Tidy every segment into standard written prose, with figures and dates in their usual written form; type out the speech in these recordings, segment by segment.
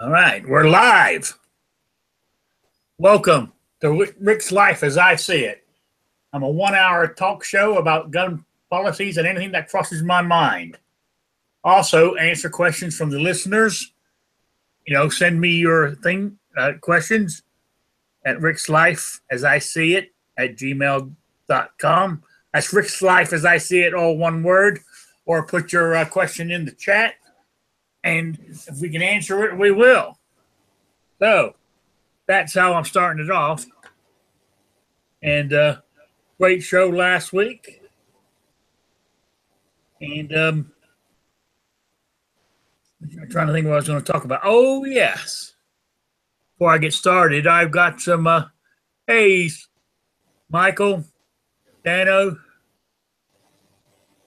All right, we're live. Welcome to Rick's Life as I See It. I'm a 1-hour talk show about gun policies and anything that crosses my mind. Also, answer questions from the listeners. Send me your questions at rickslifeasiseeit@gmail.com. That's Rick's Life as I See It, all one word. Or put your question in the chat. And if we can answer it, we will. So that's how I'm starting it off. And great show last week. And I'm trying to think what I was going to talk about. Oh, yes. Before I get started, I've got some, hey, Michael, Dano.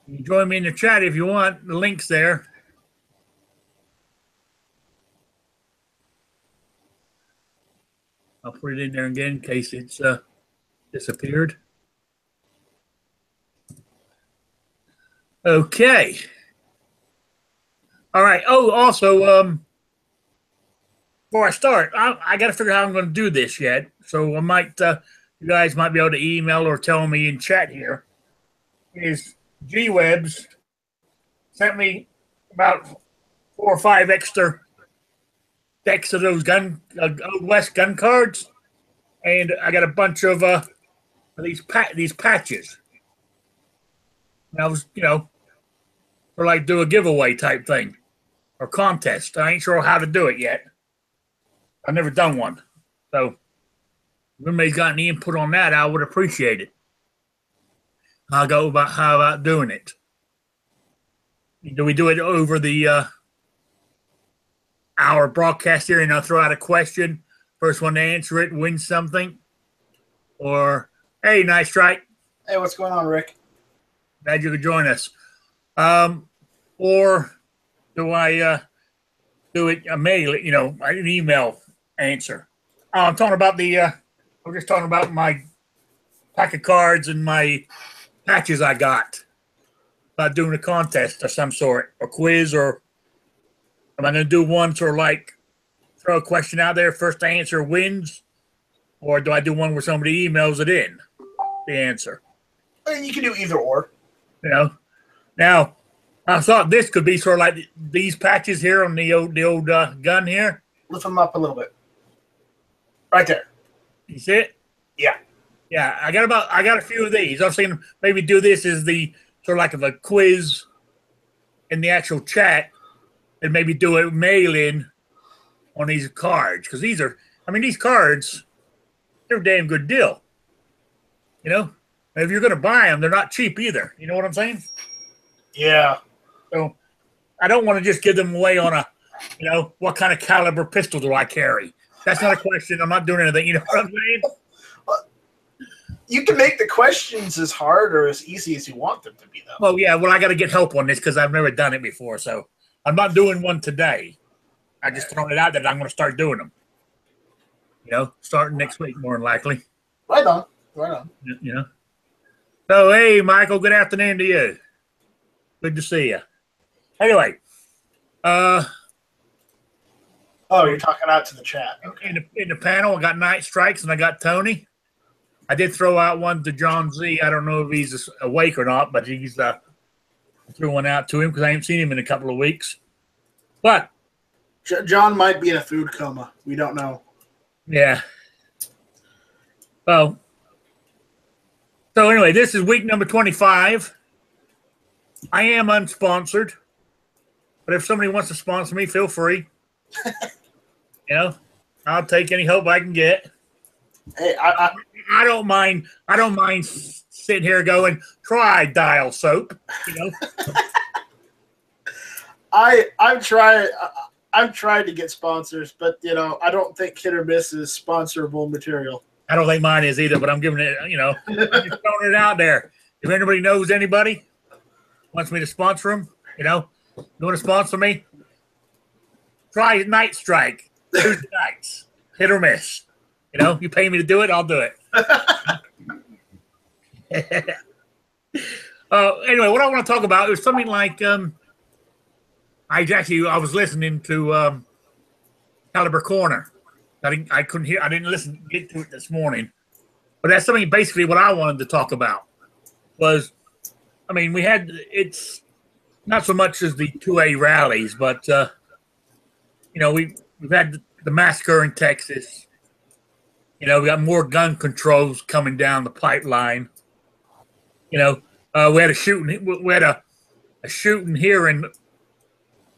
You can join me in the chat if you want. The link's there. I'll put it in there again in case it's disappeared. Okay. All right. Oh, also, before I start, I got to figure out how I'm going to do this yet. So I might, you guys might be able to email or tell me in chat here. Is G-Webs sent me about 4 or 5 extra decks of those Old West gun cards, and I got a bunch of these patches. And I was, for like do a giveaway type thing or contest. I ain't sure how to do it yet. I've never done one, so if anybody's got any input on that, I would appreciate it. How about doing it? Do we do it over the hour broadcast here, and I'll throw out a question? First one to answer it wins something. Or, hey, nice strike. Hey, what's going on, Rick? Glad you could join us. Or do I do it a mail? An email answer. I'm talking about we're just talking about my pack of cards and my patches I got. About doing a contest of some sort, or quiz, or am I going to do one sort of like throw a question out there, first to answer wins? Or do I do one where somebody emails it in, the answer? I mean, you can do either or. Now, I thought this could be sort of like these patches here on the old gun here. Lift them up a little bit. Right there. You see it? Yeah. Yeah, I got a few of these. I was thinking maybe do this as the sort of like a quiz in the actual chat, and maybe do a mail-in on these cards, because these cards, they're a damn good deal. If you're going to buy them, they're not cheap either. You know what I'm saying? Yeah. So I don't want to just give them away on a, what kind of caliber pistol do I carry? That's not a question. I'm not doing anything. You know what I'm saying? You can make the questions as hard or as easy as you want them to be, though. Oh, yeah. Well, I got to get help on this because I've never done it before. So I'm not doing one today. I just thrown it out that I'm going to start doing them. Starting next week, more than likely. Right on. So, hey, Michael, good afternoon to you. Good to see you. Anyway. Oh, you're talking out to the chat. Okay. In the panel, I got Night Strikes and I got Tony. I did throw out one to John Z. I don't know if he's awake or not, but he's threw one out to him because I haven't seen him in a couple of weeks. But John might be in a food coma. We don't know. Yeah. Well, so anyway, this is week number 25. I am unsponsored, but if somebody wants to sponsor me, feel free. I'll take any help I can get. Hey, I don't mind. I don't mind sitting here going, try dial soap. I've tried to get sponsors, but I don't think Hit or Miss is sponsorable material. I don't think mine is either, but I'm giving it. I'm just throwing it out there. If anybody knows anybody wants me to sponsor them, you want to sponsor me? Try Night Strike Tuesday nights, Hit or Miss. You pay me to do it, I'll do it. Anyway, what I want to talk about is something like I was listening to caliber corner. I couldn't hear. I didn't get to it this morning. But that's something basically what I wanted to talk about was, I mean, it's not so much as the 2A rallies, but, we've had the massacre in Texas. We got more gun controls coming down the pipeline. We had a shooting. We had a shooting here in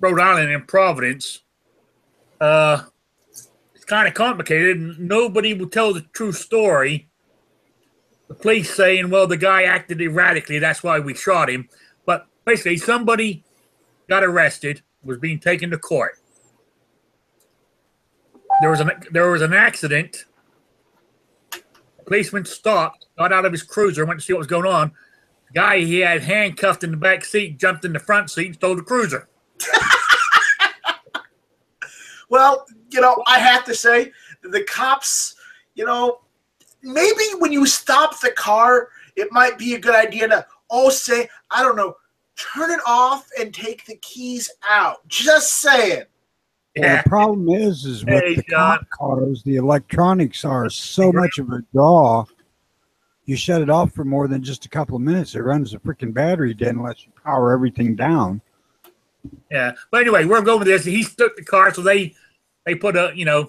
Rhode Island in Providence. It's kind of complicated, and nobody will tell the true story. The police saying, well, the guy acted erratically, that's why we shot him. But basically, somebody got arrested, was being taken to court. There was an accident. A policeman stopped, got out of his cruiser, went to see what was going on. The guy he had handcuffed in the back seat jumped in the front seat and stole the cruiser. Well, I have to say, the cops, maybe when you stop the car, it might be a good idea to say, I don't know, turn it off and take the keys out. Just saying. Well, the problem is with the cop cars, the electronics are so much of a draw. You shut it off for more than just a couple of minutes, it runs the freaking battery dead unless you power everything down. Yeah, but anyway, where I'm going with this, he took the car, so they put a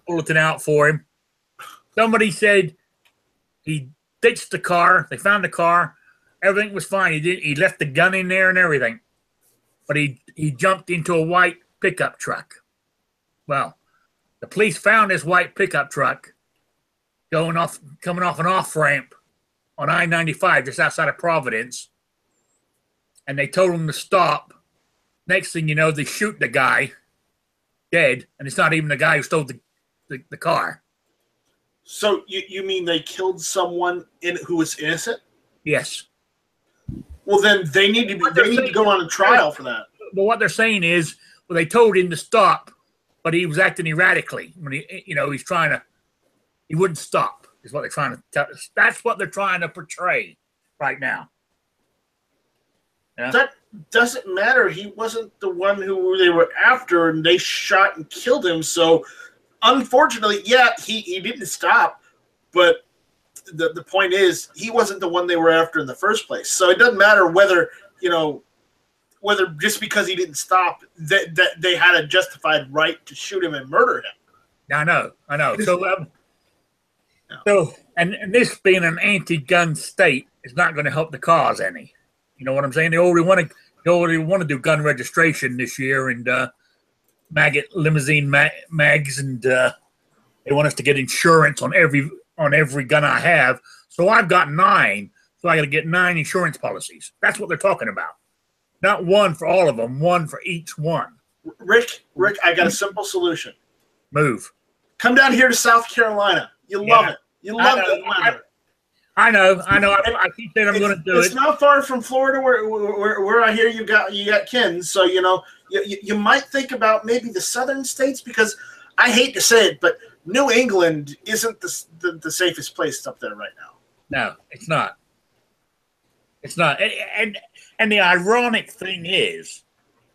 bulletin out for him. Somebody said he ditched the car. They found the car. Everything was fine. He left the gun in there and everything, but he jumped into a white pickup truck. Well, the police found this white pickup truck coming off an off ramp on I-95 just outside of Providence, and they told him to stop. Next thing you know, they shoot the guy dead, and it's not even the guy who stole the car. So you mean they killed someone who was innocent? Yes. Well, then they need to go on a trial for that. But what they're saying is, well, they told him to stop, but he was acting erratically when he wouldn't stop. Is what they're trying to tell us. That's what they're trying to portray right now. Yeah. That doesn't matter. He wasn't the one who they were after, and they shot and killed him. So, unfortunately, yeah, he didn't stop. But the point is, he wasn't the one they were after in the first place. So it doesn't matter whether just because he didn't stop, that they had a justified right to shoot him and murder him. I know. So, and this being an anti-gun state is not going to help the cause any. You know what I'm saying? They already want to do gun registration this year and maggot limousine mags, and they want us to get insurance on every gun I have. So I've got 9, so I got to get 9 insurance policies. That's what they're talking about. Not one for all of them, one for each one. Rick, I got a simple solution. Move. Come down here to South Carolina. You love it. You love the weather. I know. I keep saying I'm going to do it. It's not far from Florida, where I hear you got kin. So you might think about maybe the southern states, because I hate to say it, but New England isn't the safest place up there right now. No, it's not. It's not. And the ironic thing is,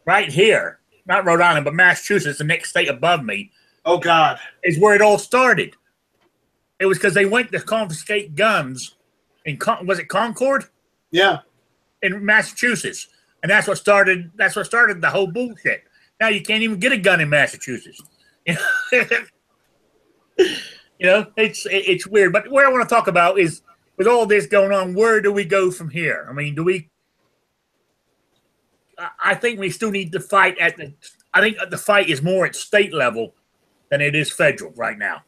right here, not Rhode Island, but Massachusetts, the next state above me. Oh God, is where it all started. It was because they went to confiscate guns in was it Concord? Yeah, in Massachusetts, and that's what started the whole bullshit. Now you can't even get a gun in Massachusetts. It's weird. But what I want to talk about is, with all this going on, where do we go from here? I mean, I think we still need to fight I think the fight is more at state level than it is federal right now.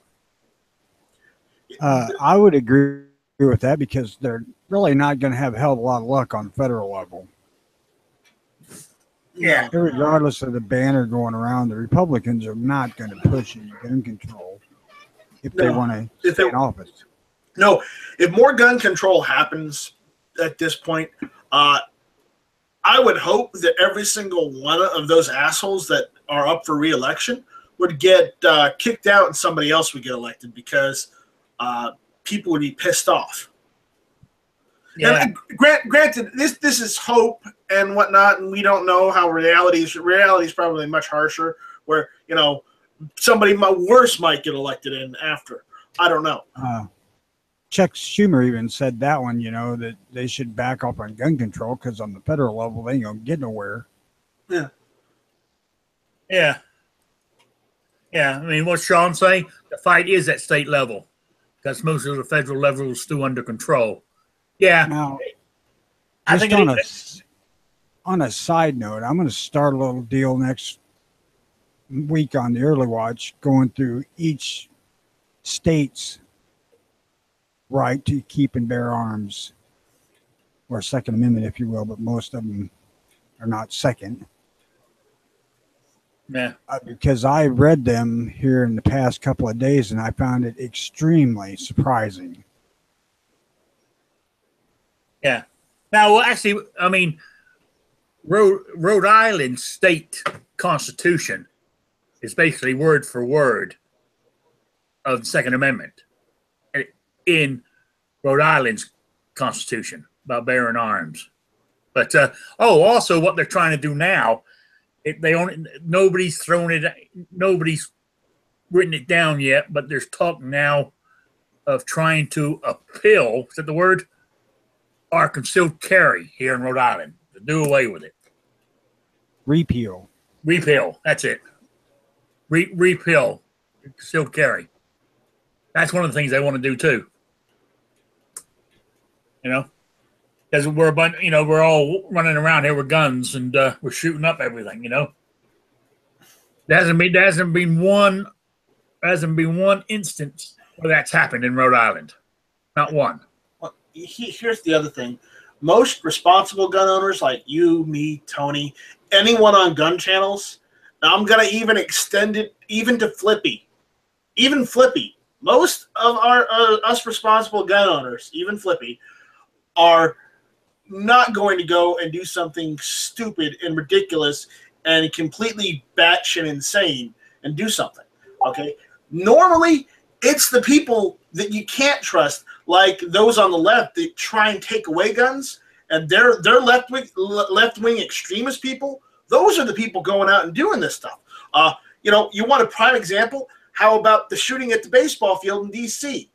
I would agree with that, because they're really not going to have a hell of a lot of luck on federal level. Yeah. Regardless of the banner going around, the Republicans are not going to push any gun control if they want to stay in office. No, if more gun control happens at this point, I would hope that every single one of those assholes that are up for re-election would get kicked out and somebody else would get elected, because people would be pissed off. Yeah. And granted, this is hope and whatnot, and we don't know how reality is. Reality is probably much harsher, where somebody worse might get elected in after. I don't know. Chuck Schumer even said that one, you know, that they should back up on gun control because on the federal level, they ain't going to get nowhere. Yeah. Yeah. Yeah. I mean, what's Sean saying? The fight is at state level because most of the federal level is still under control. Yeah. Now, I just think on a side note, I'm going to start a little deal next week on the Early Watch, going through each state's right to keep and bear arms, or Second Amendment, if you will, but most of them are not second. Yeah. Because I read them here in the past couple of days, and I found it extremely surprising. Yeah. Now, well, actually, I mean, Rhode Island state constitution is basically word for word of the Second Amendment in Rhode Island's constitution about bearing arms. But also what they're trying to do now, nobody's written it down yet, but there's talk now of trying to appeal, is that the word? Or concealed carry here in Rhode Island, to do away with it. Repeal. That's it. Repeal concealed carry. That's one of the things they want to do too. You know, because we're all running around here with guns and we're shooting up everything. You know, there hasn't been one instance where that's happened in Rhode Island. Not one. Well, here's the other thing. Most responsible gun owners like you, me, Tony, anyone on gun channels, now I'm going to even extend it even to Flippy. Even Flippy. Most of us responsible gun owners, even Flippy, are not going to go and do something stupid and ridiculous and completely batshit insane and do something. Okay? Normally, it's the people that you can't trust, like those on the left that try and take away guns, and they're left-wing extremist people. Those are the people going out and doing this stuff. You know, you want a prime example? How about the shooting at the baseball field in D.C.?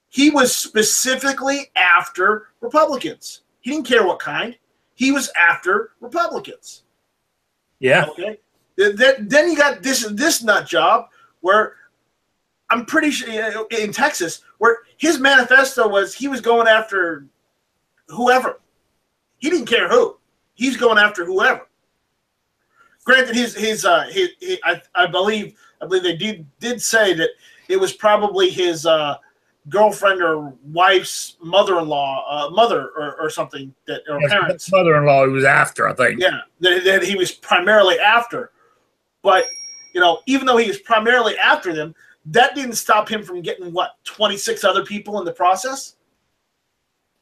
He was specifically after Republicans. He didn't care what kind. He was after Republicans. Yeah. Okay. Then you got this nut job where I'm pretty sure in Texas where his manifesto was he was going after whoever. He didn't care who. He's going after whoever. Granted, I believe they did say that it was probably his girlfriend or wife's mother-in-law, mother or something, that or parents. Mother-in-law he was after, I think. Yeah, that he was primarily after. But, you know, even though he was primarily after them, that didn't stop him from getting, 26 other people in the process?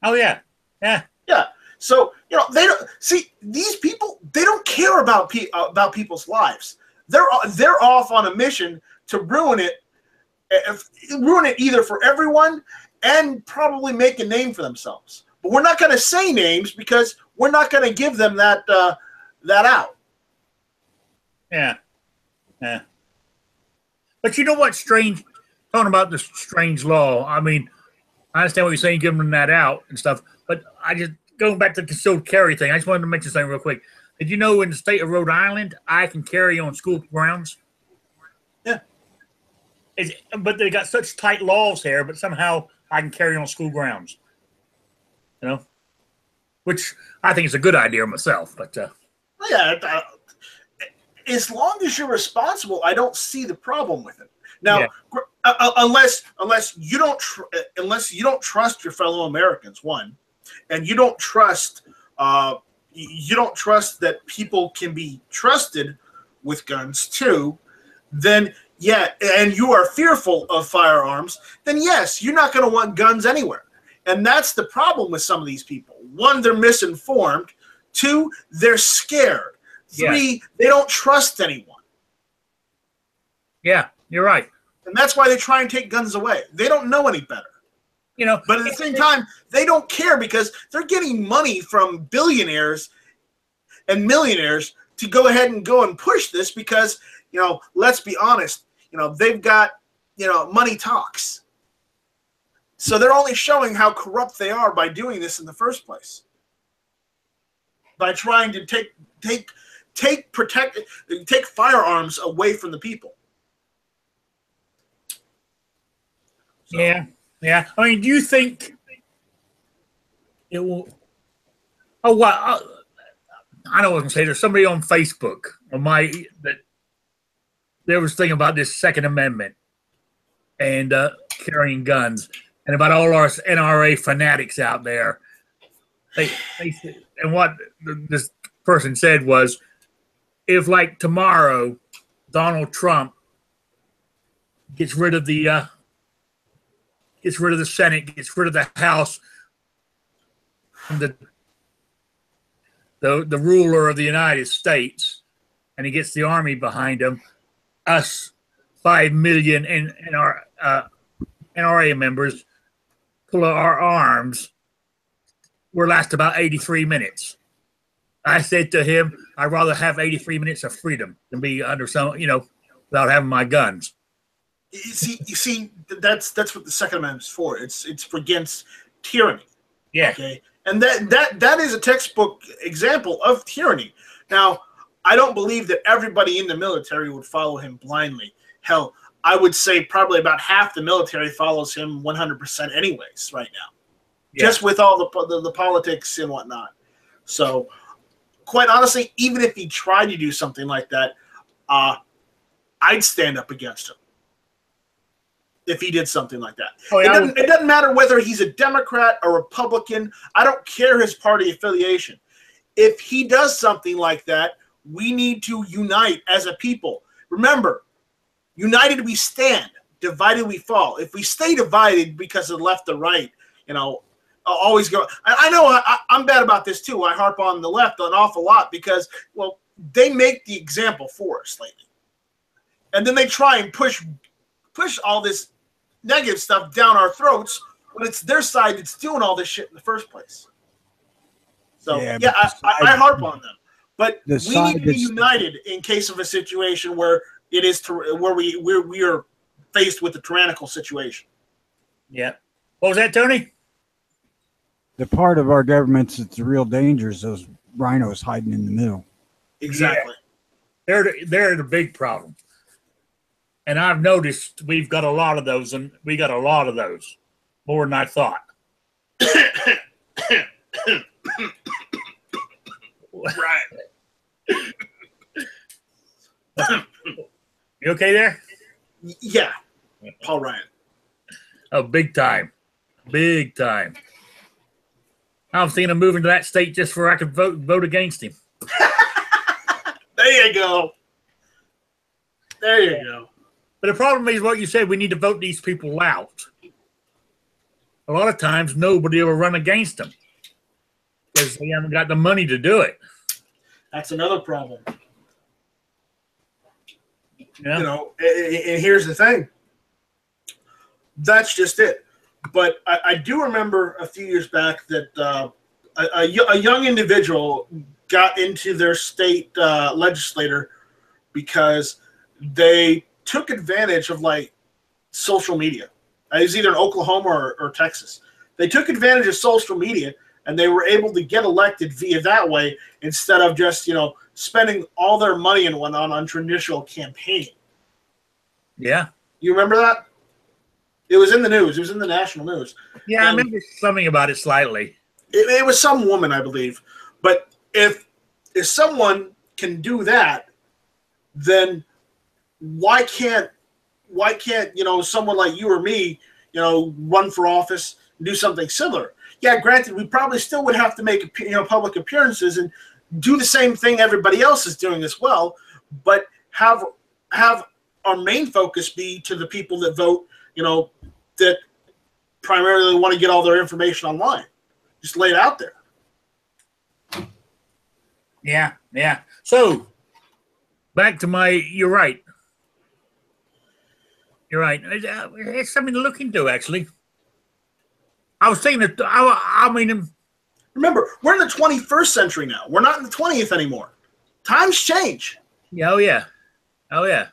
Oh, yeah. Yeah. Yeah. So, you know, they don't see these people. They don't care about people's lives. They're off on a mission to ruin it either for everyone and probably make a name for themselves. But we're not going to say names because we're not going to give them that out. Yeah. Yeah. But you know what's strange? Talking about this strange law. I mean, I understand what you're saying, giving them that out and stuff. But going back to the concealed carry thing, I just wanted to mention something real quick. Did you know in the state of Rhode Island, I can carry on school grounds? Yeah. But they got such tight laws here, but somehow I can carry on school grounds. You know? Which I think is a good idea myself. But yeah, as long as you're responsible, I don't see the problem with it. Now, yeah. unless you don't trust your fellow Americans, one, and you don't trust that people can be trusted with guns, two, then yeah, and you are fearful of firearms, then yes, you're not going to want guns anywhere. And that's the problem with some of these people. One, they're misinformed. Two, they're scared. Three, they don't trust anyone. Yeah, you're right. And that's why they try and take guns away. They don't know any better. You know, but at the same time, they don't care because they're getting money from billionaires and millionaires to go ahead and push this because, you know, let's be honest, they've got, money talks. So they're only showing how corrupt they are by doing this in the first place. By trying to take firearms away from the people. So. Yeah. I mean, do you think it will? Oh, well, I know what I'm saying. There's somebody on Facebook that there was thinking about this Second Amendment and carrying guns, and about all our NRA fanatics out there. And what this person said was, if like tomorrow Donald Trump gets rid of the Senate, gets rid of the House, and the ruler of the United States, and he gets the army behind him, us 5 million in our NRA members pull out our arms, we'll last about 83 minutes. I said to him, I'd rather have 83 minutes of freedom than be under some, without having my guns. You see, that's what the Second Amendment is for. It's for against tyranny. Yeah. Okay. And that is a textbook example of tyranny. Now, I don't believe that everybody in the military would follow him blindly. Hell, I would say probably about half the military follows him 100% anyways right now. Yeah. Just with all the politics and whatnot. So, quite honestly, even if he tried to do something like that, I'd stand up against him. If he did something like that. Oh, yeah, it doesn't matter whether he's a Democrat or Republican. I don't care his party affiliation. If he does something like that, we need to unite as a people. Remember, united we stand, divided we fall. If we stay divided because of the left or right, always go. I know I'm bad about this too. I harp on the left an awful lot because, well, they make the example for us lately. And then they try and push all this negative stuff down our throats when it's their side that's doing all this shit in the first place. So I harp on them, but we need to be united in case of a situation where it is where we are faced with a tyrannical situation. Yeah. What was that, Tony? The part of our government that's the real danger is those rhinos hiding in the middle. Exactly. Yeah. They're the big problem. And I've noticed we've got a lot of those, and we got a lot of those, more than I thought. Right. You okay there? Yeah. Paul Ryan. Oh, big time. Big time. I was thinking of moving to that state just so I could vote against him. There you go. There you go. But the problem is what you said, we need to vote these people out. A lot of times, nobody will run against them because they haven't got the money to do it. That's another problem. Yeah. And here's the thing. That's just it. But I do remember a few years back that a young individual got into their state legislator because they took advantage of social media. It was either in Oklahoma or Texas. They took advantage of social media and they were able to get elected via that way instead of just, spending all their money and whatnot on traditional campaigning. Yeah. You remember that? It was in the news. It was in the national news. Yeah, I remember something about it slightly. It was some woman, I believe. But if someone can do that, then why can't someone like you or me, run for office and do something similar? Yeah, granted, we probably still would have to make public appearances and do the same thing everybody else is doing as well, but have our main focus be to the people that vote, that primarily want to get all their information online. Just lay it out there. Yeah. So back to you're right. You're right. It's something to look into, actually. I was thinking that, I mean... Remember, we're in the 21st century now. We're not in the 20th anymore. Times change. Yeah, oh, yeah.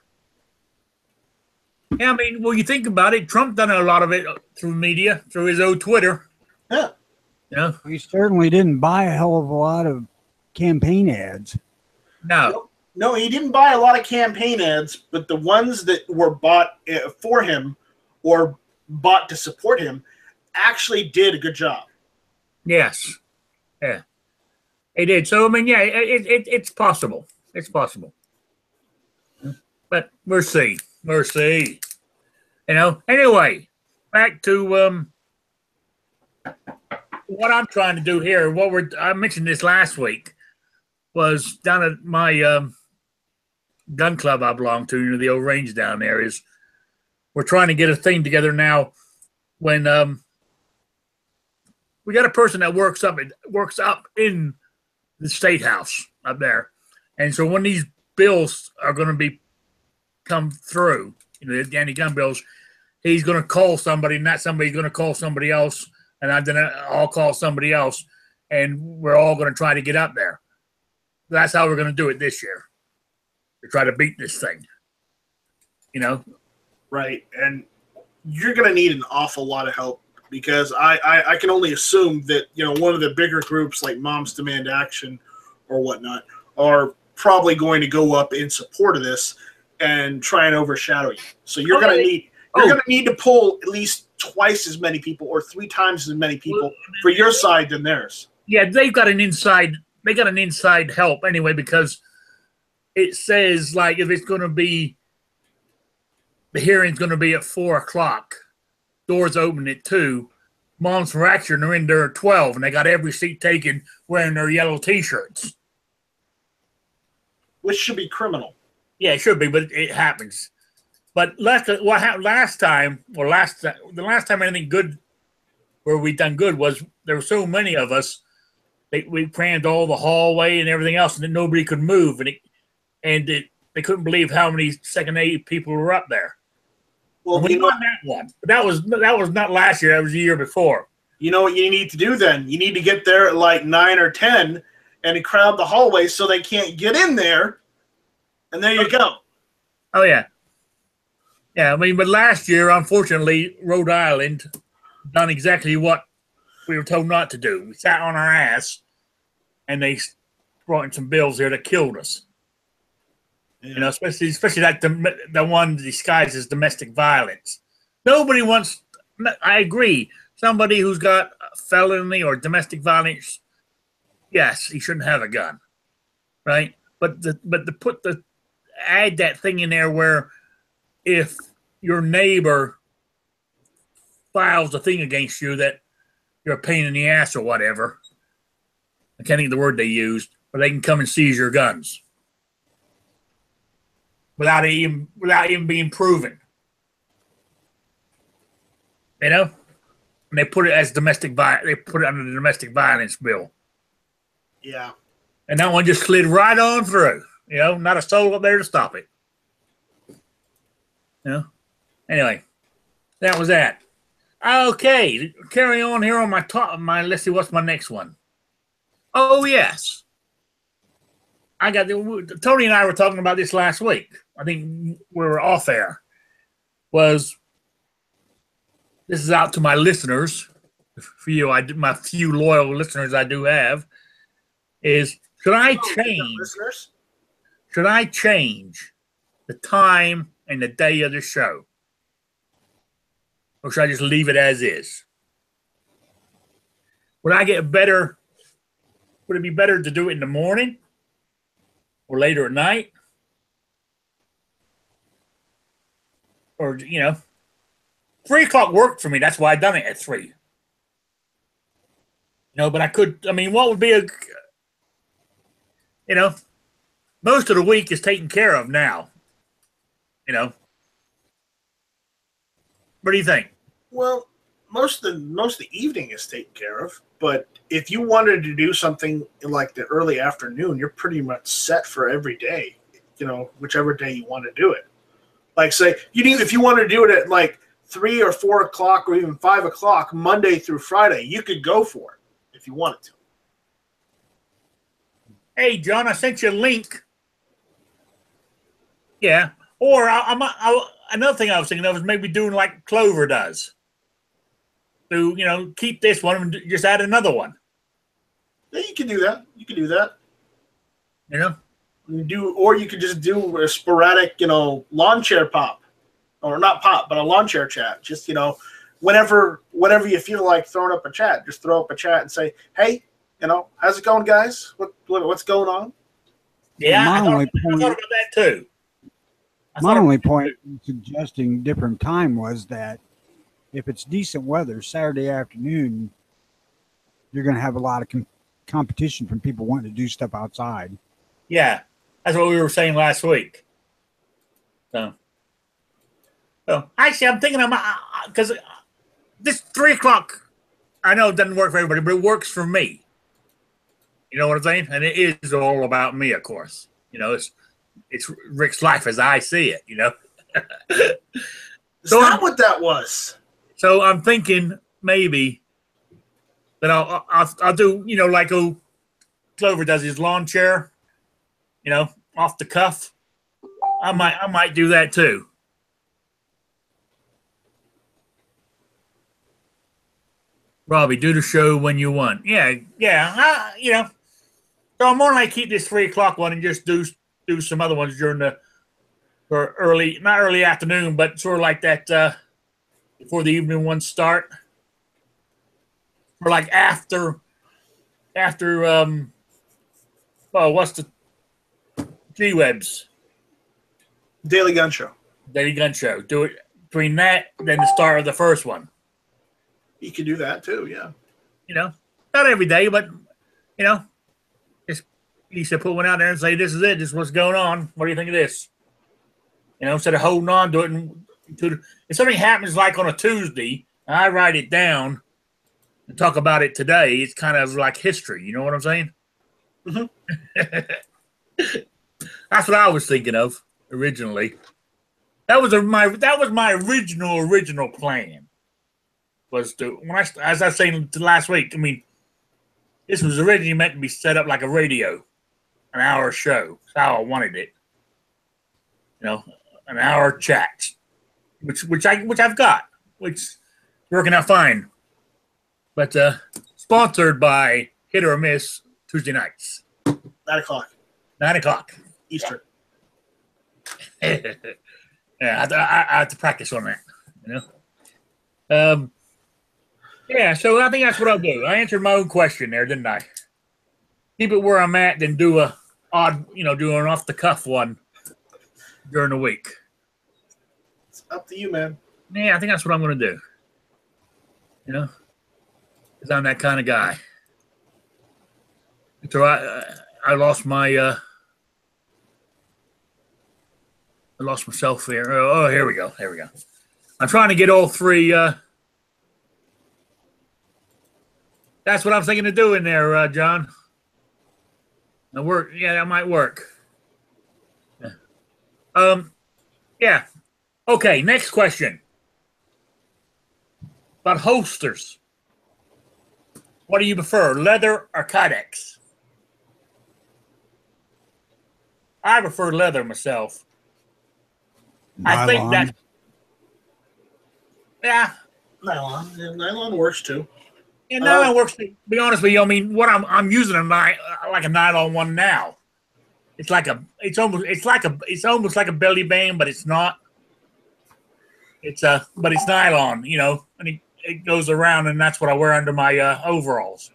Yeah, I mean, well, you think about it, Trump done a lot of it through media, through his own Twitter. Yeah. Yeah. He certainly didn't buy a hell of a lot of campaign ads. No. No, he didn't buy a lot of campaign ads, but the ones that were bought for him or bought to support him actually did a good job. Yes. Yeah. He did. So, I mean, yeah, it's possible. It's possible. But we'll see. We'll see. You know, anyway, back to what I'm trying to do here. I mentioned this last week was down at my gun club I belong to, the old range down there. Is we're trying to get a thing together now. When we got a person that works up in the state house up there, and so when these bills are going to be come through, the anti-gun bills, he's going to call somebody, and that somebody's going to call somebody else, and then I'll call somebody else, and we're all going to try to get up there. That's how we're going to do it this year, to try to beat this thing. Right, and you're going to need an awful lot of help, because I can only assume that one of the bigger groups like Moms Demand Action or whatnot are probably going to go up in support of this and try and overshadow you. So you're going to need to pull at least twice as many people or 3 times as many people for your side than theirs. Yeah, they got an inside help anyway, because it says, like, if it's going to be, the hearing's going to be at 4:00, doors open at 2. Moms for Action are in there at 12, and they got every seat taken wearing their yellow T-shirts. Which should be criminal. Yeah, it should be, but it happens. But what happened last time, the last time anything good, where we done good, was there were so many of us, we crammed all the hallway and everything else, and then nobody could move, and they couldn't believe how many Second Aid people were up there. Well, we won that one, but that was not last year. That was the year before. You know what you need to do then? You need to get there at like 9 or 10 and crowd the hallway so they can't get in there. And there you go. Oh yeah, yeah. I mean, but last year, unfortunately, Rhode Island done exactly what we were told not to do. We sat on our ass, and they brought in some bills here that killed us. Yeah. Especially like the one disguised as domestic violence. Nobody wants. I agree. Somebody who's got a felony or domestic violence, yes, he shouldn't have a gun, right? But add that thing in there where if your neighbor files a thing against you that you're a pain in the ass or whatever, I can't think of the word they used, but they can come and seize your guns without even being proven. And they put it as domestic violence. They put it under the domestic violence bill. Yeah. And that one just slid right on through. Not a soul up there to stop it. Anyway, that was that. Okay, carry on here on let's see, what's my next one? Oh, yes. Tony and I were talking about this last week. I think we were off air. This is out to my listeners. For you, my few loyal listeners I do have. Should I change the time and the day of the show? Or should I just leave it as is? Would it be better to do it in the morning or later at night? Or, 3 o'clock worked for me. That's why I done it at 3. But what would be most of the week is taken care of now. What do you think? Well, most of the evening is taken care of, but if you wanted to do something in like the early afternoon, you're pretty much set for every day, whichever day you want to do it. Like, say, if you want to do it at like 3 or 4 o'clock or even 5 o'clock, Monday through Friday, you could go for it if you wanted to. Hey, John, I sent you a link. Yeah. Or another thing I was thinking of is maybe doing like Clover does. To keep this one and just add another one. Yeah, you can do that. You can do that. Or you could just do a sporadic, lawn chair pop, or not pop, but a lawn chair chat. Just whenever you feel like throwing up a chat, just throw up a chat and say, "Hey, how's it going, guys? What's going on?" Yeah, I thought about that too. My only point in suggesting different time was that if it's decent weather Saturday afternoon, you're going to have a lot of competition from people wanting to do stuff outside. Yeah, that's what we were saying last week. So actually, I'm thinking because this 3 o'clock, I know it doesn't work for everybody, but it works for me. You know what I'm saying? And it is all about me, of course. It's Rick's life as I see it. Is that what that was? So I'm thinking maybe that I'll do like Clover does his lawn chair, off the cuff. I might do that too. Robbie, do the show when you want. Yeah. So I'm more like keep this 3 o'clock one and just do some other ones during not early afternoon, but sort of like that before the evening ones start, or like after what's the G-Webs? Daily Gun Show. Daily Gun Show. Do it between that and then the start of the first one. You can do that too, yeah. Not every day, but just you should put one out there and say, "This is it. This is what's going on. What do you think of this?" Instead of holding on to it, if something happens like on a Tuesday, and I write it down and talk about it today, it's kind of like history. You know what I'm saying? Mm-hmm. That's what I was thinking of originally. That was my original plan. Was to as I was saying last week. I mean, this was originally meant to be set up like a radio, an hour show. That's how I wanted it. An hour chat, which I've got, which is working out fine. But sponsored by Hit or Miss Tuesday nights, 9 o'clock. 9 o'clock Eastern. Yeah, I have to practice on that. Yeah, so I think that's what I'll do. I answered my own question there, didn't I? Keep it where I'm at, then do a odd, do an off the cuff one during the week. It's up to you, man. Yeah, I think that's what I'm going to do. Because I'm that kind of guy. So I lost my I lost myself here. Oh, here we go. I'm trying to get all three. That's what I'm thinking of doing there, John. That work. Yeah, that might work. Yeah. Okay, next question. About holsters. What do you prefer, leather or Kydex? I prefer leather myself. Nylon. I think that. Yeah. Nylon works too. Yeah, nylon works. To be honest with you, I mean, what I'm using like a nylon one now. It's almost like a belly band, but it's not. But it's nylon, and it goes around, and that's what I wear under my overalls.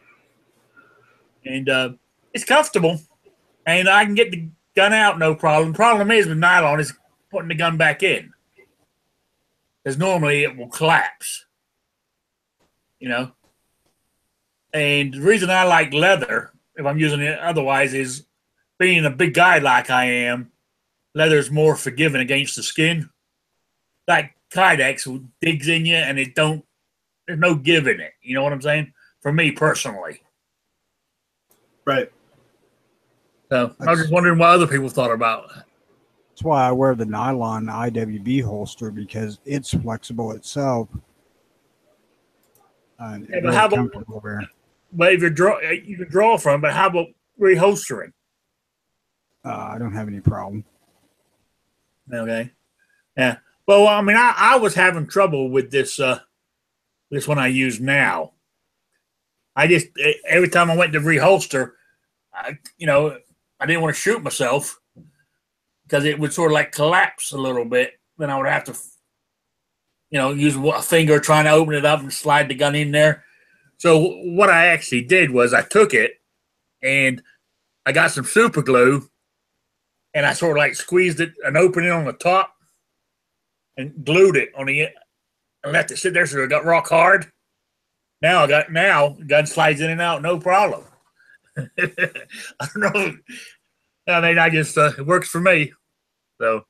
And it's comfortable, and I can get the gun out no problem. Problem is with nylon is putting the gun back in, because normally it will collapse. And the reason I like leather, if I'm using it otherwise, is being a big guy like I am, leather is more forgiving against the skin. Like Kydex digs in you, and there's no give in it. You know what I'm saying? For me personally. Right. So I was just wondering what other people thought about. That's why I wear the nylon IWB holster, because it's flexible itself. Yeah, but how about? But if you can draw from, but how about reholstering? I don't have any problem. Okay. Yeah. Well, I mean, I was having trouble with this one I use now. I just every time I went to reholster, I didn't want to shoot myself because it would sort of like collapse a little bit. Then I would have to, use a finger trying to open it up and slide the gun in there. So what I actually did was I took it and I got some super glue and I sort of like squeezed it an opening on the top and glued it on the and left it sit there so it got rock hard. Now the gun slides in and out, no problem. I don't know. I mean, I just it works for me. So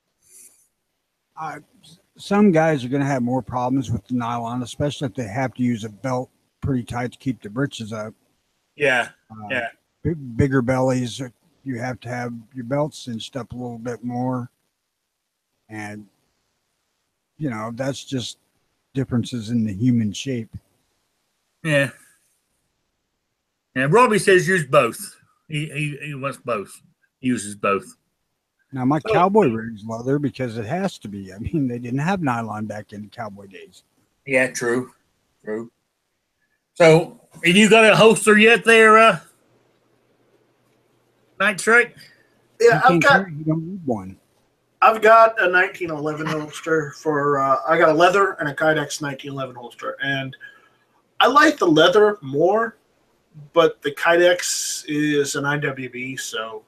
some guys are going to have more problems with the nylon, especially if they have to use a belt pretty tight to keep the britches up. Yeah, Bigger bellies, you have to have your belt cinched up a little bit more, and that's just differences in the human shape. Yeah. And Robbie says use both. He wants both. He uses both. Now my cowboy rig's leather because it has to be. I mean, they didn't have nylon back in the cowboy days. Yeah, true. So, have you got a holster yet there, Night Strike? Yeah, You don't need one. I've got a 1911 holster for. I got a leather and a Kydex 1911 holster, and I like the leather more, but the Kydex is an IWB, so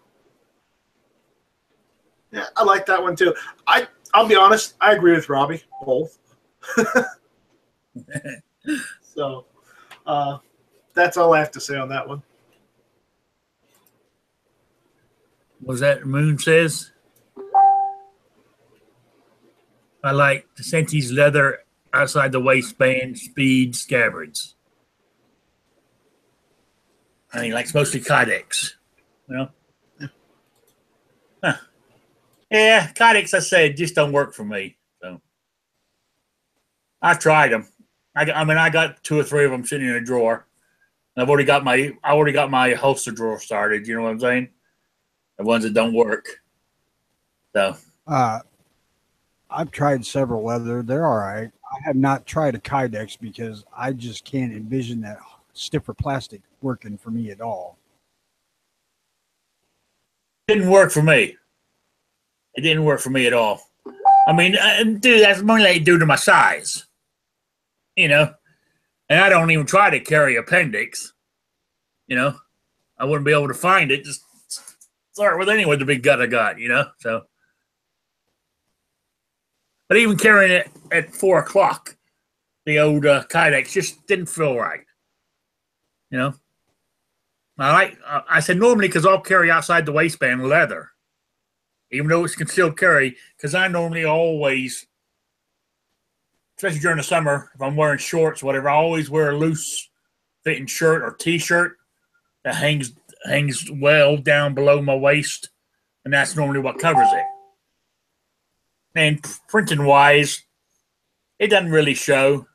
yeah, I like that one too. I'll be honest, I agree with Robbie both. So that's all I have to say on that one. Was that Moon says? I like the Senti's leather outside the waistband, speed, scabbards. And he likes mostly Kydex. Yeah. Huh. Yeah, Kydex, I said, just don't work for me. So I've tried them. I got 2 or 3 of them sitting in a drawer. And I've already got my holster drawer started. You know what I'm saying? The ones that don't work. So I've tried several leather. They're all right. I have not tried a Kydex because I just can't envision that stiffer plastic working for me at all. Didn't work for me. It didn't work for me at all. I mean, dude, that's more like due to my size. And I don't even try to carry appendix. I wouldn't be able to find it. Just start with any with the big gut I got, so. But even carrying it at 4 o'clock, the old Kydex just didn't feel right. I said normally because I'll carry outside the waistband leather, even though it's concealed carry, because I normally always, especially during the summer, if I'm wearing shorts, whatever, I always wear a loose fitting shirt or T-shirt that hangs well down below my waist, and that's normally what covers it. And printing wise, it doesn't really show,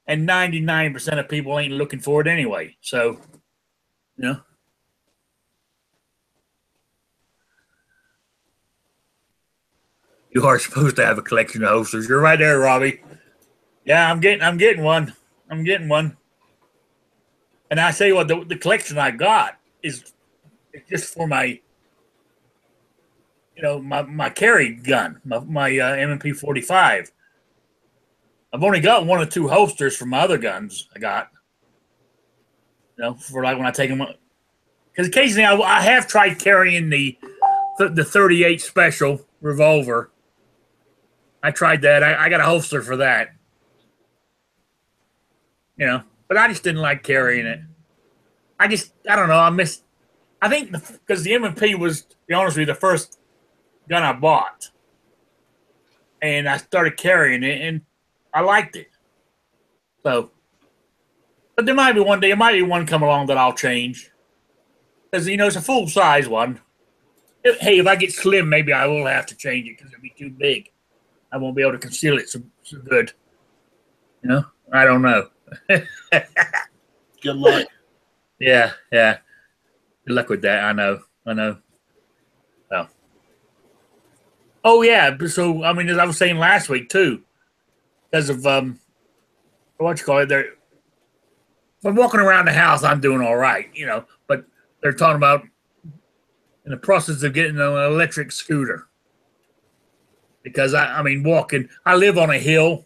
and 99% of people ain't looking for it anyway. So, you are supposed to have a collection of holsters. You're right there, Robbie. Yeah, I'm getting one. And I tell you what, the collection I got is just for my, my carry gun, my M&P 45. I've only got 1 or 2 holsters for my other guns I got. For like when I take them, because occasionally I have tried carrying the 38 special revolver. I tried that. I got a holster for that. But I just didn't like carrying it. I don't know. I think because the M&P was, to be honest with you, the first gun I bought. And I started carrying it, and I liked it. So, but there might be one come along that I'll change. Because, it's a full-size one. Hey, if I get slim, maybe I will have to change it because it'll be too big. I won't be able to conceal it so good. I don't know. Good luck. Yeah. Good luck with that. I know. Well, Oh yeah. So I mean, as I was saying last week too, because of what you call it, there. If I'm walking around the house, I'm doing all right, you know. But they're talking about in the process of getting an electric scooter because I mean, walking. I live on a hill.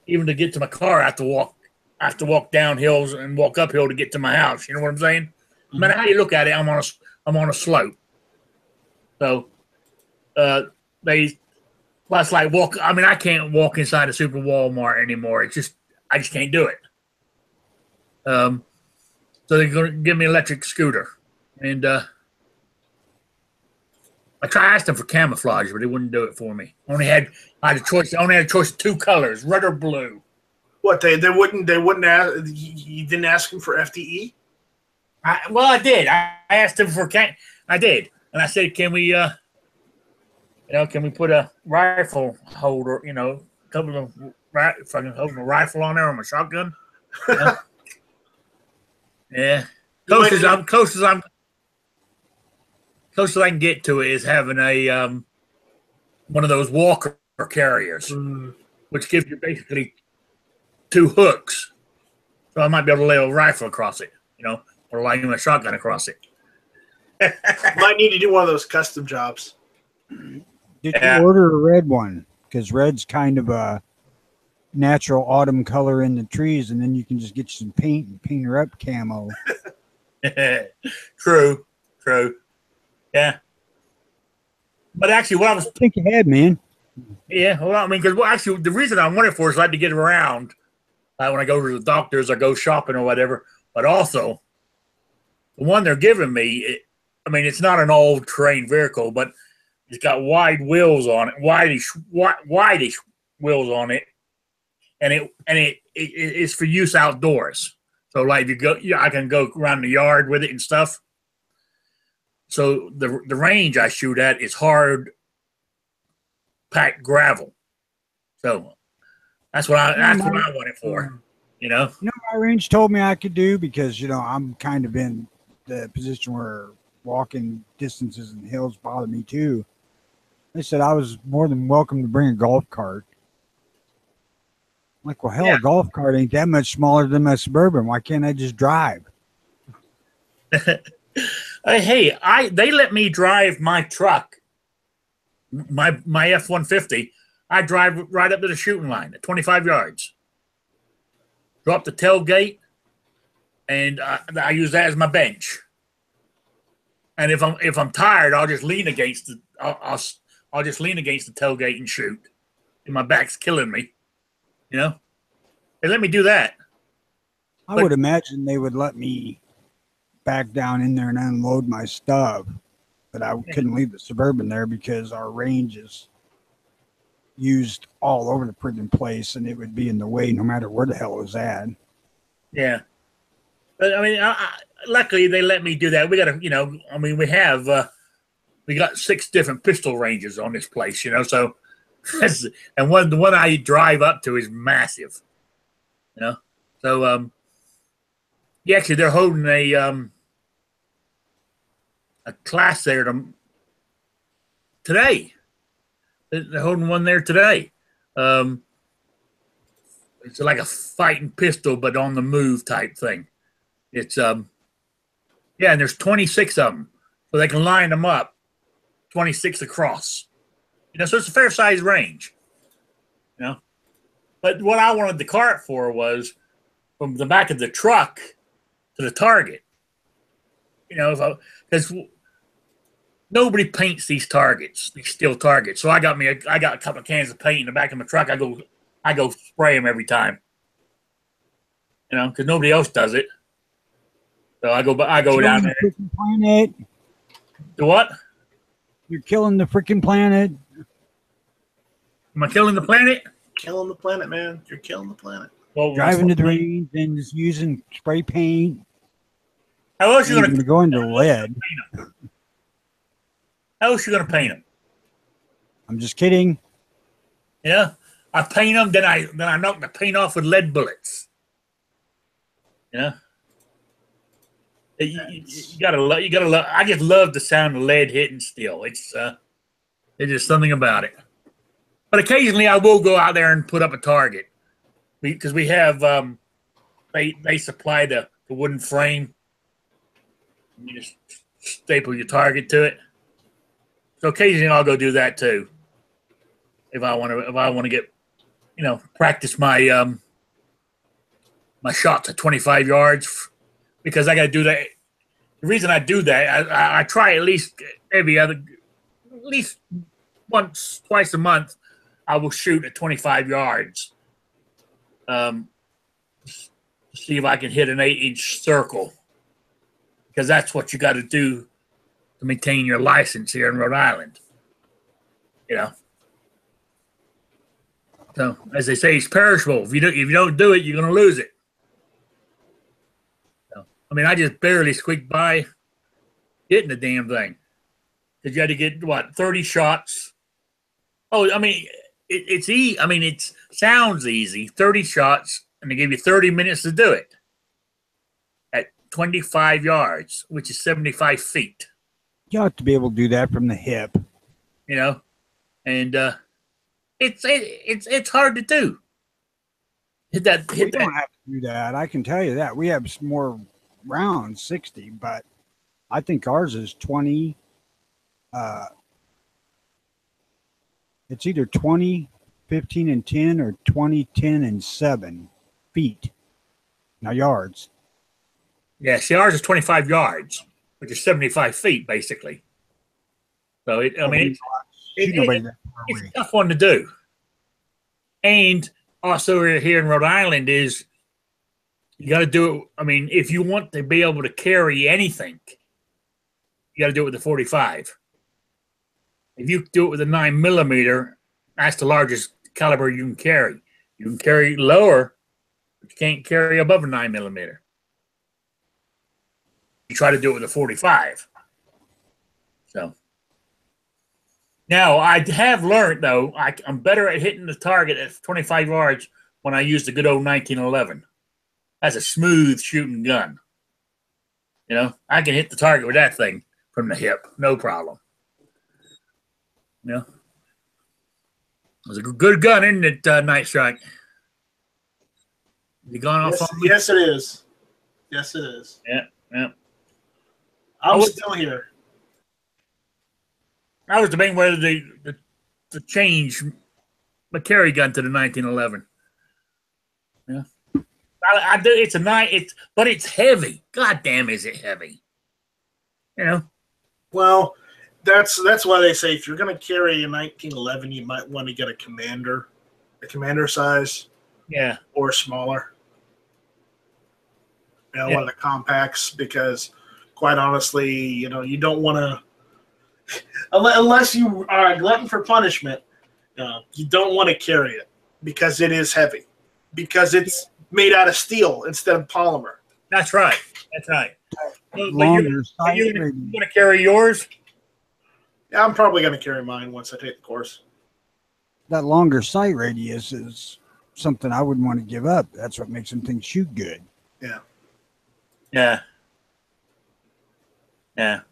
Even to get to my car, I have to walk. I have to walk down hills and walk uphill to get to my house. You know what I'm saying? No matter how you look at it, I'm on a slope. So they well, it's like walk. I mean, I can't walk inside a super Walmart anymore. It's just I just can't do it. So they're going to give me an electric scooter, and I asked them for camouflage, but they wouldn't do it for me. I had a choice. I only had a choice of 2 colors, red or blue. What they wouldn't ask, you didn't ask them for FDE? Well, I did. I asked them for I did, and I said, "Can we, can we put a rifle holder, couple of if I can hold a rifle on there or my shotgun?" You know? Yeah, closest I can get to it is having a one of those walker carriers, which gives you basically 2 hooks. So I might be able to lay a rifle across it, or lay a shotgun across it. Might need to do one of those custom jobs. Did you order a red one? Because red's kind of a natural autumn color in the trees, and then you can just get you some paint and paint her up camo. True. Yeah. But actually, what I was think ahead, man. Yeah, well, I mean, because actually, the reason I want it for is like to get around when I go to the doctors or go shopping or whatever. But also, the one they're giving me, it's not an all-terrain vehicle, but it's got wide wheels on it, wideish wheels on it, and it is for use outdoors. So, like, I can go around the yard with it and stuff. So the range I shoot at is hard packed gravel. So that's what I want it for. My range told me I could do because I'm kind of in the position where walking distances and hills bother me too. They said I was more than welcome to bring a golf cart. I'm like, well, hell, yeah. A golf cart ain't that much smaller than my Suburban. Why can't I just drive? Hey, they let me drive my truck, my F-150. I drive right up to the shooting line at 25 yards. Drop the tailgate, and I use that as my bench. And if I'm tired, I'll just lean against the I'll just lean against the tailgate and shoot. And my back's killing me. They let me do that. I would imagine they would let me back down in there and unload my stuff, but I couldn't leave the Suburban there because our range is used all over the friggin' place, and it would be in the way no matter where the hell it was at. Yeah, but luckily they let me do that. We got we got 6 different pistol ranges on this place, so. And the one I drive up to is massive, So actually they're holding a class there today. They're holding one there today. It's like a fighting pistol, but on the move type thing. It's and there's 26 of them, so they can line them up, 26 across. So it's a fair size range, But what I wanted the cart for was from the back of the truck to the target. Because nobody paints these targets, these steel targets. So I got a couple of cans of paint in the back of my truck. I go spray them every time. Because nobody else does it. So I go down there. Planet. The what? You're killing the freaking planet. Am I killing the planet? Killing the planet, man. You're killing the planet. Well, driving to the range and just using spray paint. How else are you going to go into lead? How else are you going to paint them? I'm just kidding. Yeah, I paint them, then I knock the paint off with lead bullets. Yeah. You gotta love. I just love the sound of lead hitting steel. It's There's just something about it. But occasionally I will go out there and put up a target because we have they supply the wooden frame. You just staple your target to it. So occasionally I'll go do that too. If I want to get, practice my my shots at 25 yards, because I got to do that. The reason I do that, I try at least once, twice a month, I will shoot at 25 yards. See if I can hit an 8-inch circle, because that's what you got to do to maintain your license here in Rhode Island. So as they say, it's perishable. If you don't do it, you're going to lose it. So, I mean, I just barely squeaked by hitting the damn thing. Because you had to get, 30 shots. Oh, I mean, it's easy. I mean, it sounds easy. 30 shots, and they give you 30 minutes to do it at 25 yards, which is 75 feet. You ought to be able to do that from the hip. And it's hard to do. We don't have to do that. I can tell you that. We have some more rounds, 60, but I think ours is 20. It's either 20, 15, and 10 or 20, 10, and 7 feet. Now, yards. Yeah, see, ours is 25 yards, which is 75 feet, basically. So, it's a tough one to do. And also here in Rhode Island is you got to do it. I mean, if you want to be able to carry anything, you got to do it with the 45. If you do it with a 9mm, that's the largest caliber you can carry. You can carry lower, but you can't carry above a 9mm. You try to do it with a 45. So now I have learned, though, I'm better at hitting the target at 25 yards when I use the good old 1911. That's a smooth shooting gun. I can hit the target with that thing from the hip, no problem. It was a good gun, isn't it, Night Strike? You gone off on me? Yes, it is. Yes, it is. Yeah. I'm still here. I was debating whether to change my carry gun to the 1911. Yeah, I do. It's but it's heavy. God damn, is it heavy? Well, that's why they say if you're going to carry a 1911, you might want to get a commander size. Yeah, or smaller. One of the compacts, because quite honestly, you don't want to, unless you are a glutton for punishment, you don't want to carry it because it is heavy, because it's made out of steel instead of polymer. That's right. Longer sight you going to carry yours? Yeah, I'm probably going to carry mine once I take the course. That longer sight radius is something I wouldn't want to give up. That's what makes them think shoot good. Yeah.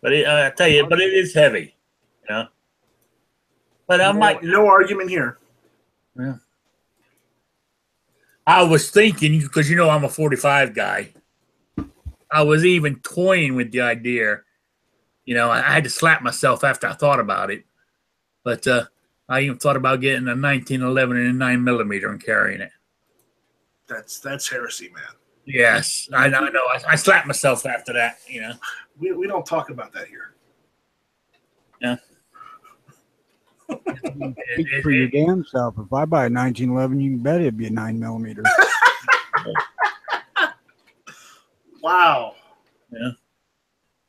But I tell you, but it is heavy. But I might. No argument here. Yeah. I was thinking, because I'm a 45 guy. I was even toying with the idea. I had to slap myself after I thought about it. But I even thought about getting a 1911 and a 9mm and carrying it. That's heresy, man. Yes, I know. I slapped myself after that. We don't talk about that here. Yeah. Speak for your damn self. If I buy a 1911, you can bet it'd be a 9mm. Wow. Yeah.